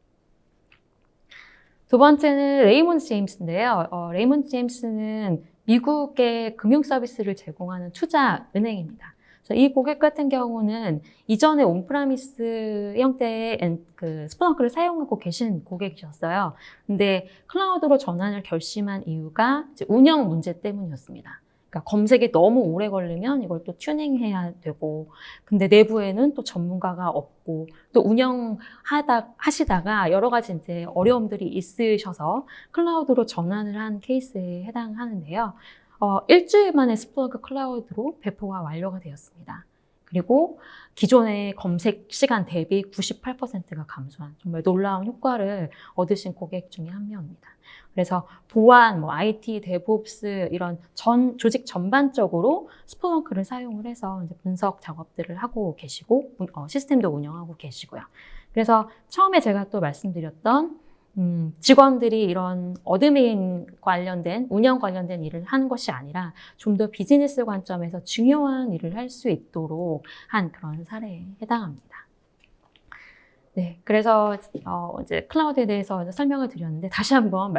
두 번째는 레이몬드 제임스인데요. 레이몬드 제임스는 미국의 금융 서비스를 제공하는 투자 은행입니다. 그래서 이 고객 같은 경우는 이전에 온프라미스 형태의 그 스플렁크를 사용하고 계신 고객이셨어요. 근데 클라우드로 전환을 결심한 이유가 이제 운영 문제 때문이었습니다. 그러니까 검색이 너무 오래 걸리면 이걸 또 튜닝해야 되고, 근데 내부에는 또 전문가가 없고, 또 하시다가 여러 가지 이제 어려움들이 있으셔서 클라우드로 전환을 한 케이스에 해당하는데요. 일주일 만에 스플렁크 클라우드로 배포가 완료가 되었습니다. 그리고 기존의 검색 시간 대비 98%가 감소한 정말 놀라운 효과를 얻으신 고객 중에 한 명입니다. 그래서 보안, IT, 데브옵스 이런 조직 전반적으로 스플렁크를 사용을 해서 이제 분석 작업들을 하고 계시고 시스템도 운영하고 계시고요. 그래서 처음에 제가 또 말씀드렸던 직원들이 이런 어드민 관련된, 운영 관련된 일을 하는 것이 아니라 좀 더 비즈니스 관점에서 중요한 일을 할 수 있도록 한 그런 사례에 해당합니다. 네, 그래서 이제 클라우드에 대해서 설명을 드렸는데 다시 한번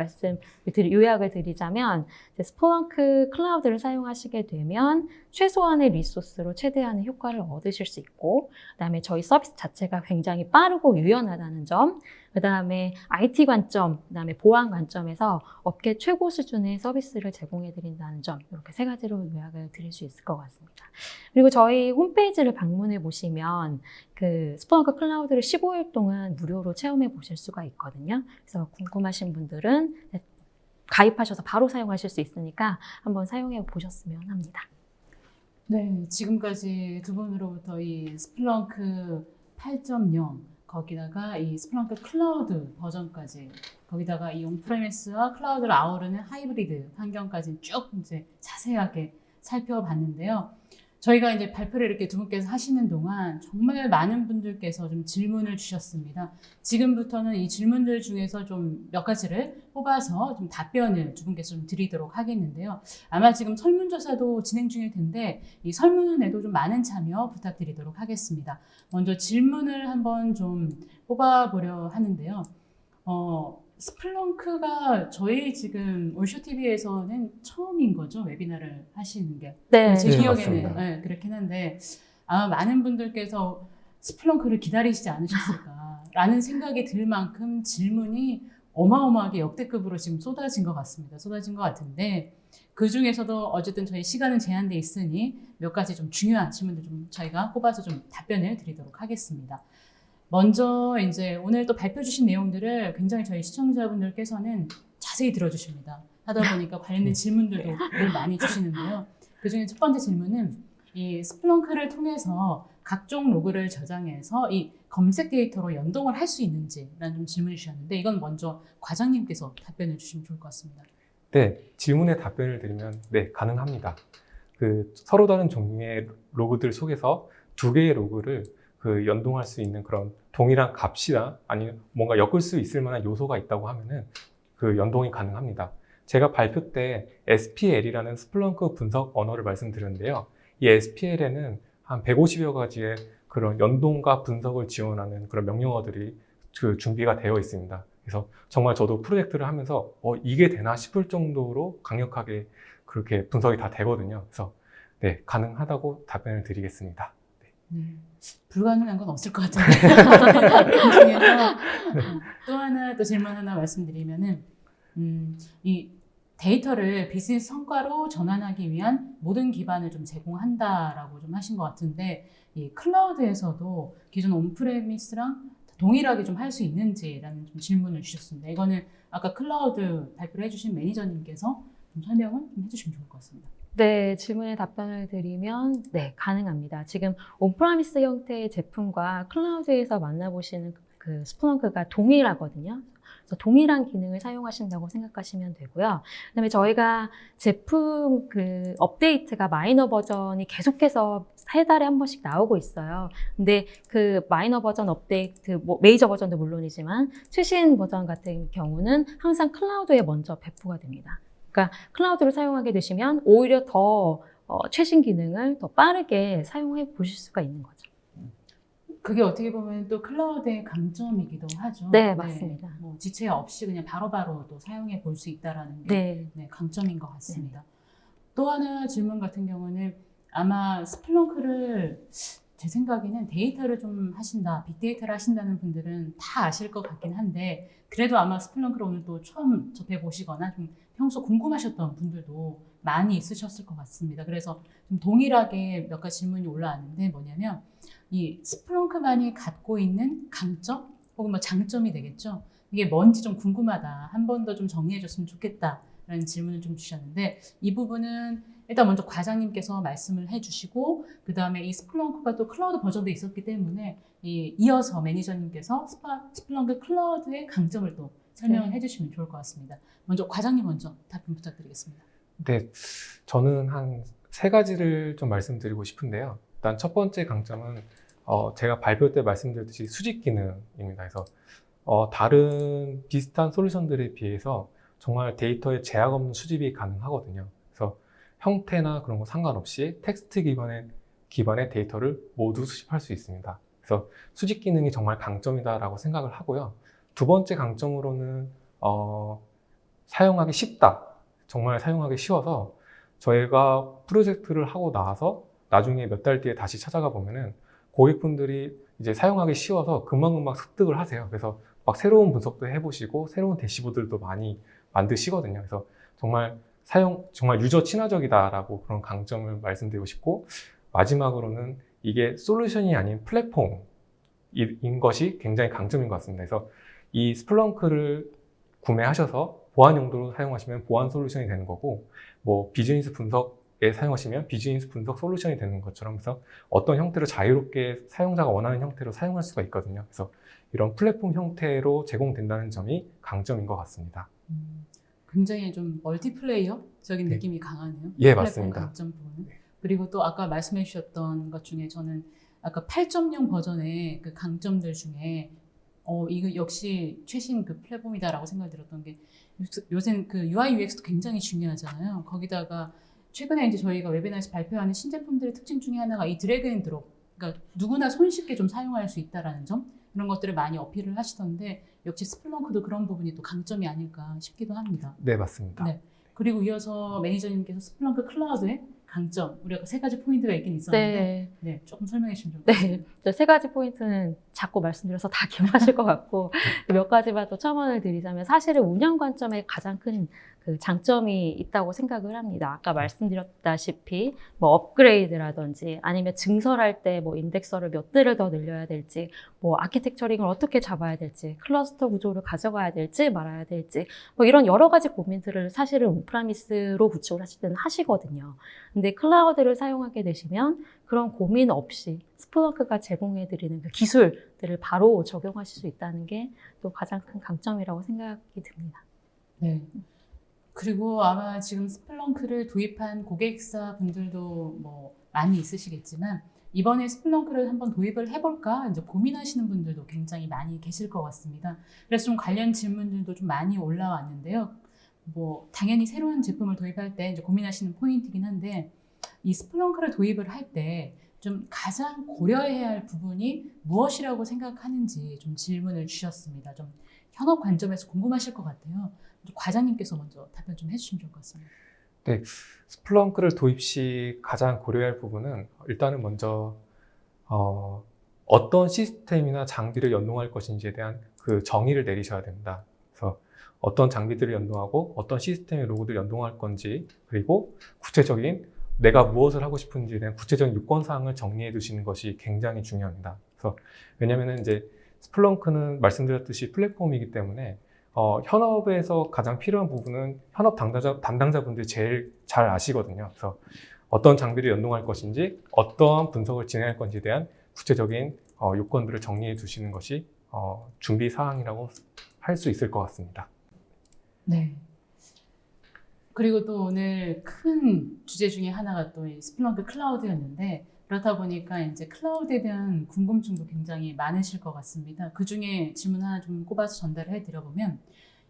요약을 드리자면 스플렁크 클라우드를 사용하시게 되면 최소한의 리소스로 최대한의 효과를 얻으실 수 있고 그다음에 저희 서비스 자체가 굉장히 빠르고 유연하다는 점 그다음에 IT 관점, 그다음에 보안 관점에서 업계 최고 수준의 서비스를 제공해 드린다는 점, 이렇게 세 가지로 요약을 드릴 수 있을 것 같습니다. 그리고 저희 홈페이지를 방문해 보시면 그 스플렁크 클라우드를 15일 동안 무료로 체험해 보실 수가 있거든요. 그래서 궁금하신 분들은 가입하셔서 바로 사용하실 수 있으니까 한번 사용해 보셨으면 합니다. 네, 지금까지 두 분으로부터 이 스플렁크 8.0 거기다가 이 스플렁크 클라우드 버전까지 거기다가 이 온프레미스와 클라우드를 아우르는 하이브리드 환경까지 쭉 이제 자세하게 살펴봤는데요. 저희가 이제 발표를 이렇게 두 분께서 하시는 동안 정말 많은 분들께서 좀 질문을 주셨습니다. 지금부터는 이 질문들 중에서 좀 몇 가지를 뽑아서 좀 답변을 두 분께서 좀 드리도록 하겠는데요. 아마 지금 설문조사도 진행 중일 텐데 이 설문에도 좀 많은 참여 부탁드리도록 하겠습니다. 먼저 질문을 한번 좀 뽑아보려 하는데요. 스플렁크가 저희 지금 올쇼TV에서는 처음인 거죠? 웨비나를 하시는 게. 네, 제 네, 기억에는 맞습니다. 네, 그렇긴 한데 아마 많은 분들께서 스플렁크를 기다리시지 않으셨을까라는 생각이 들 만큼 질문이 어마어마하게 역대급으로 지금 쏟아진 것 같습니다. 쏟아진 것 같은데 그 중에서도 어쨌든 저희 시간은 제한돼 있으니 몇 가지 좀 중요한 질문들 좀 저희가 뽑아서 좀 답변을 드리도록 하겠습니다. 먼저 이제 오늘 또 발표 주신 내용들을 굉장히 저희 시청자분들께서는 자세히 들어주십니다. 하다 보니까 관련된 질문들도 늘 많이 주시는데요. 그중에 첫 번째 질문은 이 스플렁크를 통해서 각종 로그를 저장해서 이 검색 데이터로 연동을 할 수 있는지라는 좀 질문을 주셨는데 이건 먼저 과장님께서 답변해 주시면 좋을 것 같습니다. 네, 질문에 답변을 드리면 네, 가능합니다. 그 서로 다른 종류의 로그들 속에서 두 개의 로그를 그 연동할 수 있는 그런 동일한 값이나 아니면 뭔가 엮을 수 있을 만한 요소가 있다고 하면은 그 연동이 가능합니다. 제가 발표 때 SPL이라는 스플렁크 분석 언어를 말씀드렸는데요. 이 SPL에는 한 150여 가지의 그런 연동과 분석을 지원하는 그런 명령어들이 그 준비가 되어 있습니다. 그래서 정말 저도 프로젝트를 하면서 이게 되나 싶을 정도로 강력하게 그렇게 분석이 다 되거든요. 그래서 네, 가능하다고 답변을 드리겠습니다. 불가능한 건 없을 것 같은데 그 중에서 또 하나 또 질문 하나 말씀드리면은 이 데이터를 비즈니스 성과로 전환하기 위한 모든 기반을 좀 제공한다라고 좀 하신 것 같은데 이 클라우드에서도 기존 온프레미스랑 동일하게 좀 할 수 있는지라는 좀 질문을 주셨습니다. 이거는 아까 클라우드 발표를 해주신 매니저님께서 좀 설명을 좀 해주시면 좋을 것 같습니다. 네, 질문에 답변을 드리면 네, 가능합니다. 지금 온프라미스 형태의 제품과 클라우드에서 만나보시는 그 스플렁크가 동일하거든요. 그래서 동일한 기능을 사용하신다고 생각하시면 되고요. 그다음에 저희가 제품 그 업데이트가 마이너 버전이 계속해서 3달에 한 번씩 나오고 있어요. 근데 그 마이너 버전 업데이트, 뭐 메이저 버전도 물론이지만 최신 버전 같은 경우는 항상 클라우드에 먼저 배포가 됩니다. 그러니까 클라우드를 사용하게 되시면 오히려 더 최신 기능을 더 빠르게 사용해 보실 수가 있는 거죠. 그게 어떻게 보면 또 클라우드의 강점이기도 하죠. 네, 맞습니다. 뭐 지체 없이 그냥 바로바로 또 사용해 볼 수 있다라는 게 강점인 것 같습니다. 또 하나 질문 같은 경우는 아마 스플렁크를 제 생각에는 데이터를 좀 하신다, 빅데이터를 하신다는 분들은 다 아실 것 같긴 한데 그래도 아마 스플렁크를 오늘 또 처음 접해보시거나 좀 평소 궁금하셨던 분들도 많이 있으셨을 것 같습니다. 그래서 좀 동일하게 몇 가지 질문이 올라왔는데 뭐냐면 이 스플렁크만이 갖고 있는 강점 혹은 뭐 장점이 되겠죠. 이게 뭔지 좀 궁금하다. 한 번 더 좀 정리해줬으면 좋겠다라는 질문을 좀 주셨는데 이 부분은 일단 먼저 과장님께서 말씀을 해주시고 그 다음에 이 스플렁크가 또 클라우드 버전도 있었기 때문에 이어서 매니저님께서 스플렁크 클라우드의 강점을 또 설명을 해주시면 좋을 것 같습니다. 먼저 과장님 먼저 답변 부탁드리겠습니다. 네, 저는 한 3가지를 좀 말씀드리고 싶은데요. 일단 첫 번째 강점은 제가 발표 때 말씀드렸듯이 수집 기능입니다. 그래서 다른 비슷한 솔루션들에 비해서 정말 데이터에 제약 없는 수집이 가능하거든요. 그래서 형태나 그런 거 상관없이 텍스트 기반의 데이터를 모두 수집할 수 있습니다. 그래서 수집 기능이 정말 강점이다라고 생각을 하고요. 두 번째 강점으로는 사용하기 쉽다. 정말 사용하기 쉬워서 저희가 프로젝트를 하고 나서 나중에 몇 달 뒤에 다시 찾아가 보면은 고객분들이 이제 사용하기 쉬워서 금방금방 습득을 하세요. 그래서 막 새로운 분석도 해보시고 새로운 대시보드들도 많이 만드시거든요. 그래서 정말 정말 유저 친화적이다라고 그런 강점을 말씀드리고 싶고, 마지막으로는 이게 솔루션이 아닌 플랫폼인 것이 굉장히 강점인 것 같습니다. 그래서 이 스플렁크를 구매하셔서 보안 용도로 사용하시면 보안 솔루션이 되는 거고, 뭐 비즈니스 분석에 사용하시면 비즈니스 분석 솔루션이 되는 것처럼, 해서 어떤 형태로 자유롭게 사용자가 원하는 형태로 사용할 수가 있거든요. 그래서 이런 플랫폼 형태로 제공된다는 점이 강점인 것 같습니다. 굉장히 좀 멀티플레이어적인 네. 느낌이 강하네요. 예, 플랫폼 맞습니다. 강점 부분은. 네. 그리고 또 아까 말씀해 주셨던 것 중에 저는 아까 8.0 버전의 그 강점들 중에 이거 역시 최신 그 플랫폼이다라고 생각이 들었던 게, 요새는 그 UI UX도 굉장히 중요하잖아요. 거기다가 최근에 이제 저희가 웨비나에서 발표하는 신제품들의 특징 중에 하나가 이 드래그 앤 드롭, 그러니까 누구나 손쉽게 좀 사용할 수 있다라는 점, 그런 것들을 많이 어필을 하시던데, 역시 스플렁크도 그런 부분이 또 강점이 아닐까 싶기도 합니다. 네, 맞습니다. 네. 그리고 이어서 매니저님께서 스플렁크 클라우드의 강점, 우리가 세 가지 포인트가 있긴 있었는데, 네, 조금 설명해 주시면 좋을 것 같습니다. 네, 세 가지 포인트는 자꾸 말씀드려서 다 기억하실 것 같고, 몇 가지만 더 첨언을 드리자면, 사실은 운영 관점에 가장 큰 그 장점이 있다고 생각을 합니다. 아까 말씀드렸다시피 뭐 업그레이드라든지, 아니면 증설할 때 뭐 인덱서를 몇 대를 더 늘려야 될지, 뭐 아키텍처링을 어떻게 잡아야 될지, 클러스터 구조를 가져가야 될지 말아야 될지, 뭐 이런 여러 가지 고민들을 사실은 온프라미스로 구축을 하실 때는 하시거든요. 근데 클라우드를 사용하게 되시면 그런 고민 없이 스플렁크가 제공해드리는 그 기술들을 바로 적용하실 수 있다는 게 또 가장 큰 강점이라고 생각이 듭니다. 네. 그리고 아마 지금 스플렁크를 도입한 고객사 분들도 뭐 많이 있으시겠지만, 이번에 스플렁크를 한번 도입을 해볼까 이제 고민하시는 분들도 굉장히 많이 계실 것 같습니다. 그래서 좀 관련 질문들도 좀 많이 올라왔는데요. 뭐 당연히 새로운 제품을 도입할 때 이제 고민하시는 포인트이긴 한데, 이 스플렁크를 도입을 할 때 좀 가장 고려해야 할 부분이 무엇이라고 생각하는지 좀 질문을 주셨습니다. 좀 현업 관점에서 궁금하실 것 같아요. 과장님께서 먼저 답변 좀 해주시면 좋을 것 같습니다. 네, 스플렁크를 도입 시 가장 고려해야 할 부분은, 일단은 먼저 어떤 시스템이나 장비를 연동할 것인지에 대한 그 정의를 내리셔야 됩니다. 그래서 어떤 장비들을 연동하고 어떤 시스템의 로고들을 연동할 건지, 그리고 구체적인 내가 무엇을 하고 싶은지에 대한 구체적인 요건사항을 정리해 두시는 것이 굉장히 중요합니다. 그래서 왜냐하면 이제 스플렁크는 말씀드렸듯이 플랫폼이기 때문에 현업에서 가장 필요한 부분은 현업 담당자분들이 제일 잘 아시거든요. 그래서 어떤 장비를 연동할 것인지, 어떠한 분석을 진행할 건지에 대한 구체적인 요건들을 정리해 두시는 것이 준비 사항이라고 할 수 있을 것 같습니다. 네. 그리고 또 오늘 큰 주제 중에 하나가 또 이 스플렁크 클라우드였는데, 그렇다 보니까 이제 클라우드에 대한 궁금증도 굉장히 많으실 것 같습니다. 그 중에 질문 하나 좀 꼽아서 전달을 해드려보면,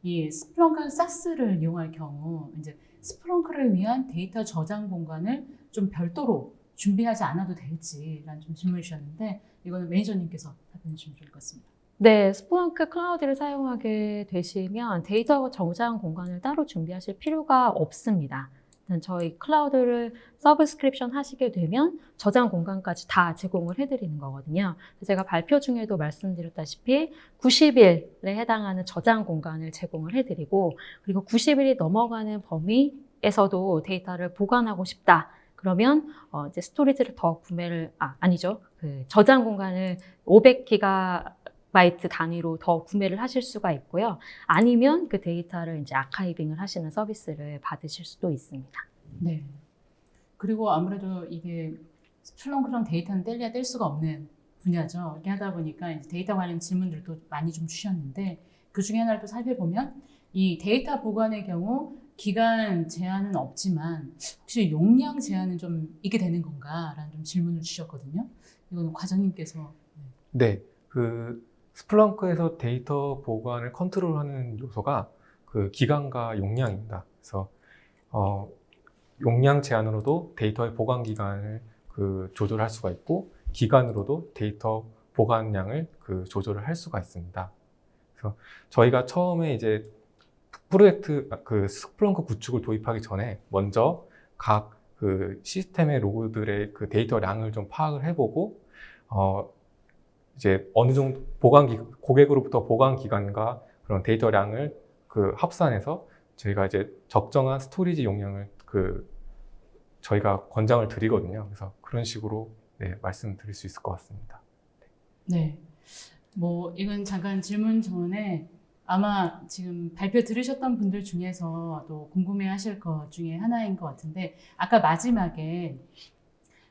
이 스플렁크 SaaS를 이용할 경우 이제 스플렁크를 위한 데이터 저장 공간을 좀 별도로 준비하지 않아도 될지라는 좀 질문을 주셨는데, 이거는 매니저님께서 답변해 주시면 좋을 것 같습니다. 네, 스플렁크 클라우드를 사용하게 되시면 데이터 저장 공간을 따로 준비하실 필요가 없습니다. 일단 저희 클라우드를 서브스크립션 하시게 되면 저장 공간까지 다 제공을 해드리는 거거든요. 제가 발표 중에도 말씀드렸다시피 90일에 해당하는 저장 공간을 제공을 해드리고, 그리고 90일이 넘어가는 범위에서도 데이터를 보관하고 싶다. 그러면 이제 스토리지를 더 구매를 아니죠. 그 저장 공간을 500기가 바이트 단위로 더 구매를 하실 수가 있고요. 아니면 그 데이터를 이제 아카이빙을 하시는 서비스를 받으실 수도 있습니다. 네. 그리고 아무래도 이게 스플렁크랑 데이터는 뗄래야 뗄 수가 없는 분야죠. 이렇게 하다 보니까 이제 데이터 관련 질문들도 많이 좀 주셨는데, 그 중에 하나를 또 살펴보면 이 데이터 보관의 경우 기간 제한은 없지만 혹시 용량 제한은 좀 있게 되는 건가라는 좀 질문을 주셨거든요. 이거는 과장님께서. 네, 그 스플렁크에서 데이터 보관을 컨트롤하는 요소가 그 기간과 용량입니다. 그래서 용량 제한으로도 데이터의 보관 기간을 그 조절할 수가 있고, 기간으로도 데이터 보관량을 그 조절을 할 수가 있습니다. 그래서 저희가 처음에 이제 프로젝트 그 스플렁크 구축을 도입하기 전에 먼저 각 그 시스템의 로고들의 그 데이터량을 좀 파악을 해보고 이제 어느 정도 고객으로부터 보관 기간과 그런 데이터량을 합산해서 저희가 이제 적정한 스토리지 용량을 저희가 권장을 드리거든요. 그래서 그런 식으로 네, 말씀드릴 수 있을 것 같습니다. 네. 뭐 이건 잠깐 질문 전에 아마 지금 발표 들으셨던 분들 중에서도 궁금해하실 것 중에 하나인 것 같은데 아까 마지막에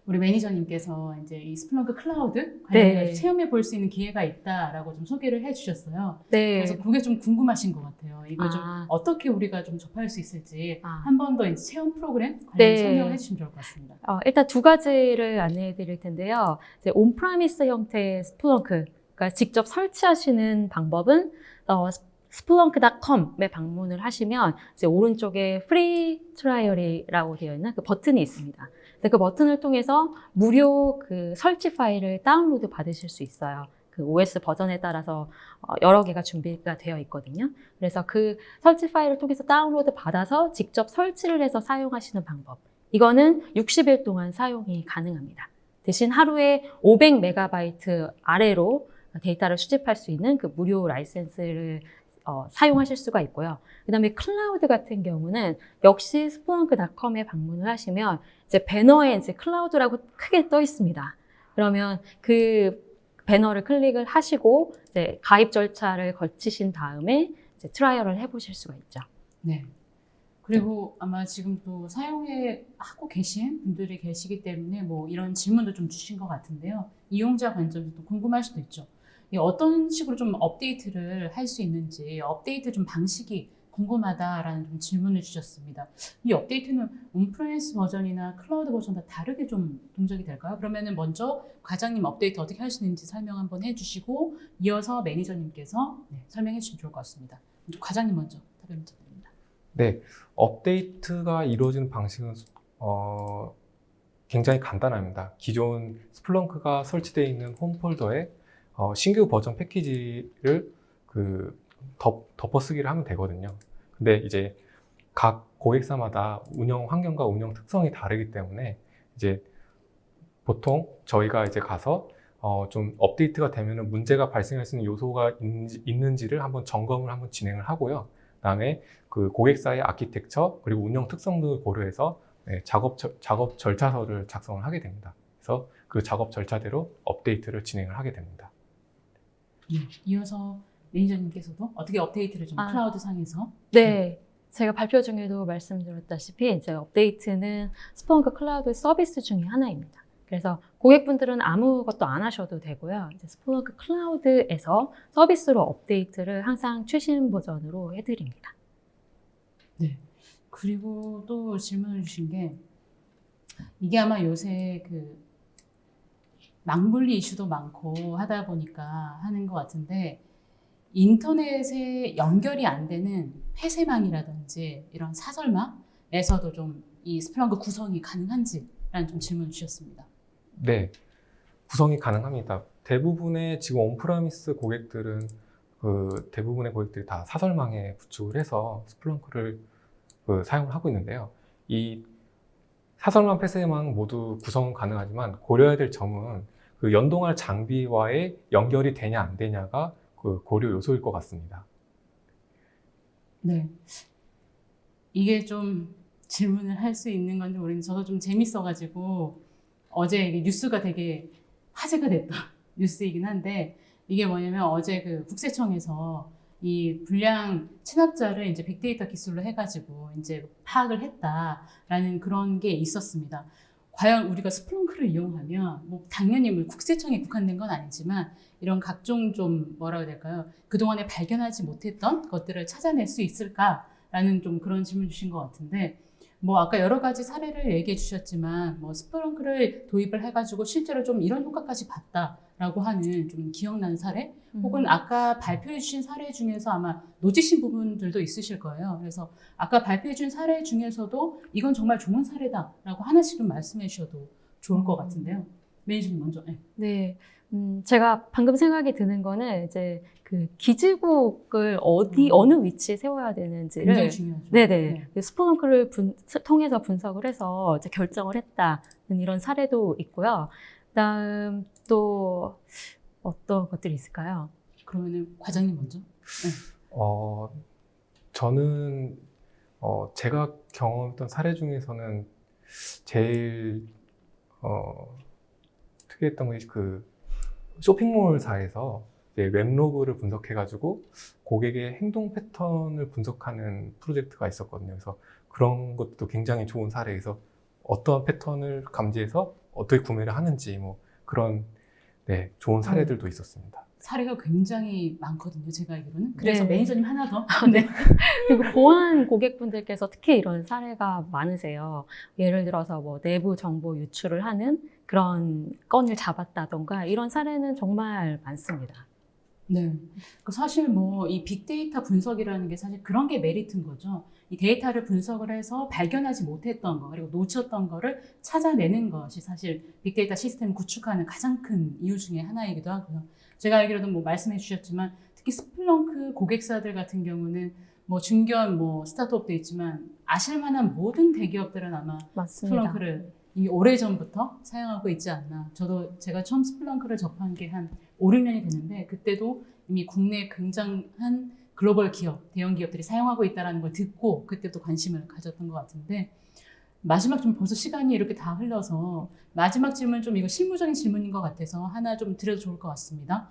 우리 매니저님께서 이제 이 스플렁크 클라우드 관련해서 네. 체험해 볼 수 있는 기회가 있다라고 좀 소개를 해주셨어요. 네. 그래서 그게 좀 궁금하신 것 같아요. 이거 좀 아. 어떻게 우리가 좀 접할 수 있을지 아. 한 번 더 이제 체험 프로그램 관련 네. 설명을 해주시면 좋을 것 같습니다. 일단 두 가지를 안내해 드릴 텐데요. 이제 온프라미스 형태의 스플렁크, 그러니까 직접 설치하시는 방법은 splunk.com에 방문을 하시면 이제 오른쪽에 프리 트라이얼이라고 되어 있는 그 버튼이 있습니다. 그 버튼을 통해서 무료 그 설치 파일을 다운로드 받으실 수 있어요. 그 OS 버전에 따라서 여러 개가 준비가 되어 있거든요. 그래서 그 설치 파일을 통해서 다운로드 받아서 직접 설치를 해서 사용하시는 방법. 이거는 60일 동안 사용이 가능합니다. 대신 하루에 500MB 아래로 데이터를 수집할 수 있는 그 무료 라이센스를 사용하실 수가 있고요. 그 다음에 클라우드 같은 경우는 역시 splunk.com에 방문을 하시면 이제 배너에 이제 클라우드라고 크게 떠 있습니다. 그러면 그 배너를 클릭을 하시고 이제 가입 절차를 거치신 다음에 이제 트라이얼을 해보실 수가 있죠. 네. 그리고 아마 지금 또 하고 계신 분들이 계시기 때문에 뭐 이런 질문도 좀 주신 것 같은데요. 이용자 관점에서 또 궁금할 수도 있죠. 어떤 식으로 좀 업데이트를 할 수 있는지, 업데이트 좀 방식이 궁금하다라는 좀 질문을 주셨습니다. 이 업데이트는 온프레미스 버전이나 클라우드 버전 다 다르게 좀 동작이 될까요? 그러면은 먼저 과장님 업데이트 어떻게 할 수 있는지 설명 한번 해주시고 이어서 매니저님께서 설명해 주시면 좋을 것 같습니다. 먼저 과장님 먼저 답변 부탁드립니다. 네, 업데이트가 이루어지는 방식은 굉장히 간단합니다. 기존 스플렁크가 설치되어 있는 홈 폴더에 신규 버전 패키지를 덮어쓰기를 하면 되거든요. 근데 이제 각 고객사마다 운영 환경과 운영 특성이 다르기 때문에 이제 보통 저희가 이제 가서 좀 업데이트가 되면은 문제가 발생할 수 있는 요소가 있는지를 한번 점검을 한번 진행을 하고요. 그다음에 그 고객사의 아키텍처 그리고 운영 특성 등을 고려해서 작업 절차서를 작성을 하게 됩니다. 그래서 그 작업 절차대로 업데이트를 진행을 하게 됩니다. 이어서 매니저님께서도 어떻게 업데이트를 좀 클라우드 상에서 네. 제가 발표 중에도 말씀드렸다시피 이제 업데이트는 스플렁크 클라우드 서비스 중에 하나입니다. 그래서 고객분들은 아무것도 안 하셔도 되고요. 이제 스플렁크 클라우드에서 서비스로 업데이트를 항상 최신 버전으로 해드립니다. 네. 그리고 또 질문을 주신 게 이게 아마 요새 망분리 이슈도 많고 하다 보니까 하는 것 같은데 인터넷에 연결이 안 되는 폐쇄망이라든지 이런 사설망에서도 좀 이 스플렁크 구성이 가능한지라는 좀 질문을 주셨습니다. 네, 구성이 가능합니다. 대부분의 지금 온프라미스 고객들은 대부분의 고객들이 다 사설망에 구축을 해서 스플렁크를 사용을 하고 있는데요. 이 사설망, 폐쇄망 모두 구성은 가능하지만 고려해야 될 점은 연동할 장비와의 연결이 되냐 안 되냐가 고려 요소일 것 같습니다. 네. 이게 좀 질문을 할 수 있는 건지 모르겠는데 저도 좀 재밌어가지고 어제 이게 뉴스가 되게 화제가 됐던 뉴스이긴 한데 이게 뭐냐면 어제 국세청에서 이 불량 체납자를 이제 빅데이터 기술로 해가지고 이제 파악을 했다라는 그런 게 있었습니다. 과연 우리가 스플렁크를 이용하면 뭐 당연히 뭐 국세청에 국한된 건 아니지만 이런 각종 좀 뭐라고 해야 될까요? 그동안에 발견하지 못했던 것들을 찾아낼 수 있을까라는 좀 그런 질문 주신 것 같은데 뭐 아까 여러 가지 사례를 얘기해 주셨지만 뭐 스플렁크를 도입을 해가지고 실제로 좀 이런 효과까지 봤다라고 하는 좀 기억나는 사례 혹은 아까 발표해 주신 사례 중에서 아마 놓치신 부분들도 있으실 거예요. 그래서 아까 발표해 준 사례 중에서도 이건 정말 좋은 사례다라고 하나씩 좀 말씀해 주셔도 좋을 것 같은데요. 매니저님 먼저. 네. 제가 방금 생각이 드는 거는 이제 기지국을 어느 위치에 세워야 되는지를 굉장히 중요하죠. 네네. 스플렁크를 통해서 분석을 해서 이제 결정을 했다는 이런 사례도 있고요. 그다음 또 어떤 것들이 있을까요? 그러면은 과장님 먼저. 저는 제가 경험했던 사례 중에서는 제일 특이했던 것이 그 쇼핑몰사에서 이제 웹로그를 분석해가지고 고객의 행동 패턴을 분석하는 프로젝트가 있었거든요. 그래서 그런 것도 굉장히 좋은 사례에서 어떠한 패턴을 감지해서 어떻게 구매를 하는지 뭐 그런 네, 좋은 사례들도 있었습니다. 사례가 굉장히 많거든요. 제가 알기로는. 그래서 네. 매니저님 하나 더. 네. 그리고 보안 고객분들께서 특히 이런 사례가 많으세요. 예를 들어서 뭐 내부 정보 유출을 하는 그런 건을 잡았다던가 이런 사례는 정말 많습니다. 네. 사실 뭐 이 빅데이터 분석이라는 게 사실 그런 게 메리트인 거죠. 이 데이터를 분석을 해서 발견하지 못했던 거, 그리고 놓쳤던 거를 찾아내는 것이 사실 빅데이터 시스템 구축하는 가장 큰 이유 중에 하나이기도 하고요. 제가 알기로는 뭐 말씀해 주셨지만 특히 스플렁크 고객사들 같은 경우는 뭐 중견 뭐 스타트업도 있지만 아실 만한 모든 대기업들은 아마 맞습니다. 스플렁크를 이미 오래전부터 사용하고 있지 않나. 제가 처음 스플렁크를 접한 게 한 5, 6년이 됐는데 그때도 이미 국내 굉장한 글로벌 기업, 대형 기업들이 사용하고 있다는 걸 듣고 그때도 관심을 가졌던 것 같은데 마지막 좀 벌써 시간이 이렇게 다 흘러서 마지막 질문 좀 이거 실무적인 질문인 것 같아서 하나 좀 드려도 좋을 것 같습니다.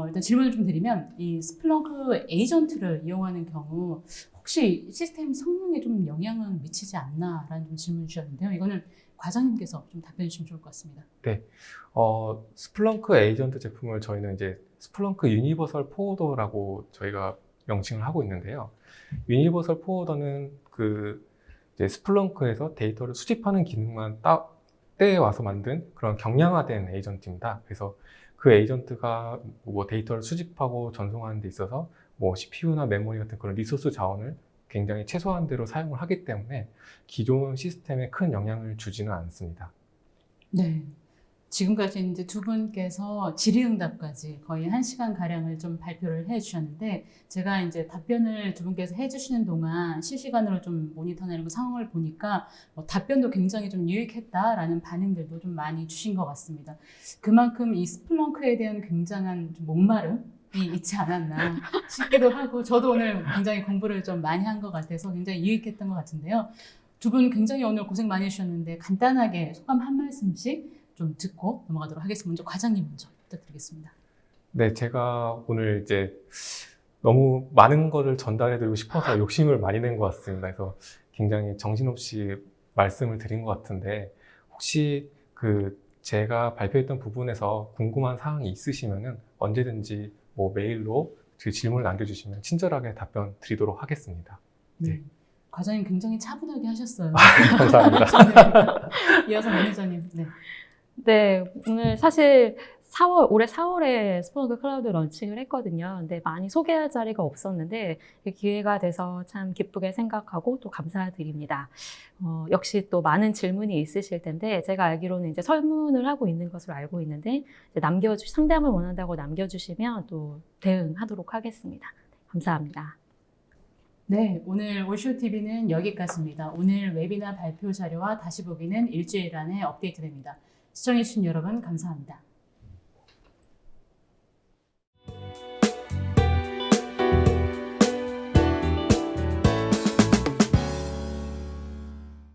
일단 질문을 좀 드리면 이 스플렁크 에이전트를 이용하는 경우 혹시 시스템 성능에 좀 영향을 미치지 않나라는 좀 질문 주셨는데요. 이거는 과장님께서 좀 답변해 주시면 좋을 것 같습니다. 스플렁크 에이전트 제품을 저희는 이제 스플렁크 유니버설 포워더라고 저희가 명칭을 하고 있는데요. 유니버설 포워더는 이제 스플렁크에서 데이터를 수집하는 기능만 때에 와서 만든 그런 경량화된 에이전트입니다. 그래서 그 에이전트가 뭐 데이터를 수집하고 전송하는 데 있어서 뭐 CPU나 메모리 같은 그런 리소스 자원을 굉장히 최소한 대로 사용을 하기 때문에 기존 시스템에 큰 영향을 주지는 않습니다. 네. 지금까지 이제 두 분께서 질의응답까지 거의 1시간 가량을 좀 발표를 해 주셨는데 제가 이제 답변을 두 분께서 해 주시는 동안 실시간으로 좀 모니터내는 상황을 보니까 답변도 굉장히 좀 유익했다라는 반응들도 좀 많이 주신 것 같습니다. 그만큼 이 스플렁크에 대한 굉장한 좀 목마름이 있지 않았나 싶기도 하고 저도 오늘 굉장히 공부를 좀 많이 한 것 같아서 굉장히 유익했던 것 같은데요. 두 분 굉장히 오늘 고생 많이 해주셨는데 간단하게 소감 한 말씀씩 좀 듣고 넘어가도록 하겠습니다. 먼저 과장님 먼저 부탁드리겠습니다. 네, 제가 오늘 이제 너무 많은 거를 전달해드리고 싶어서 욕심을 많이 낸 것 같습니다. 그래서 굉장히 정신없이 말씀을 드린 것 같은데 혹시 제가 발표했던 부분에서 궁금한 사항이 있으시면은 언제든지 뭐 메일로 질문을 남겨주시면 친절하게 답변 드리도록 하겠습니다. 네. 과장님 굉장히 차분하게 하셨어요. 감사합니다. 이어서 매니저님. 네. 네, 오늘 사실 올해 4월에 스플렁크 클라우드 런칭을 했거든요. 근데 많이 소개할 자리가 없었는데 기회가 돼서 참 기쁘게 생각하고 또 감사드립니다. 역시 또 많은 질문이 있으실 텐데 제가 알기로는 이제 설문을 하고 있는 것으로 알고 있는데 상담을 원한다고 남겨주시면 또 대응하도록 하겠습니다. 감사합니다. 네, 오늘 올쇼TV는 여기까지입니다. 오늘 웨비나 발표 자료와 다시 보기는 일주일 안에 업데이트됩니다. 시청해주신 여러분 감사합니다.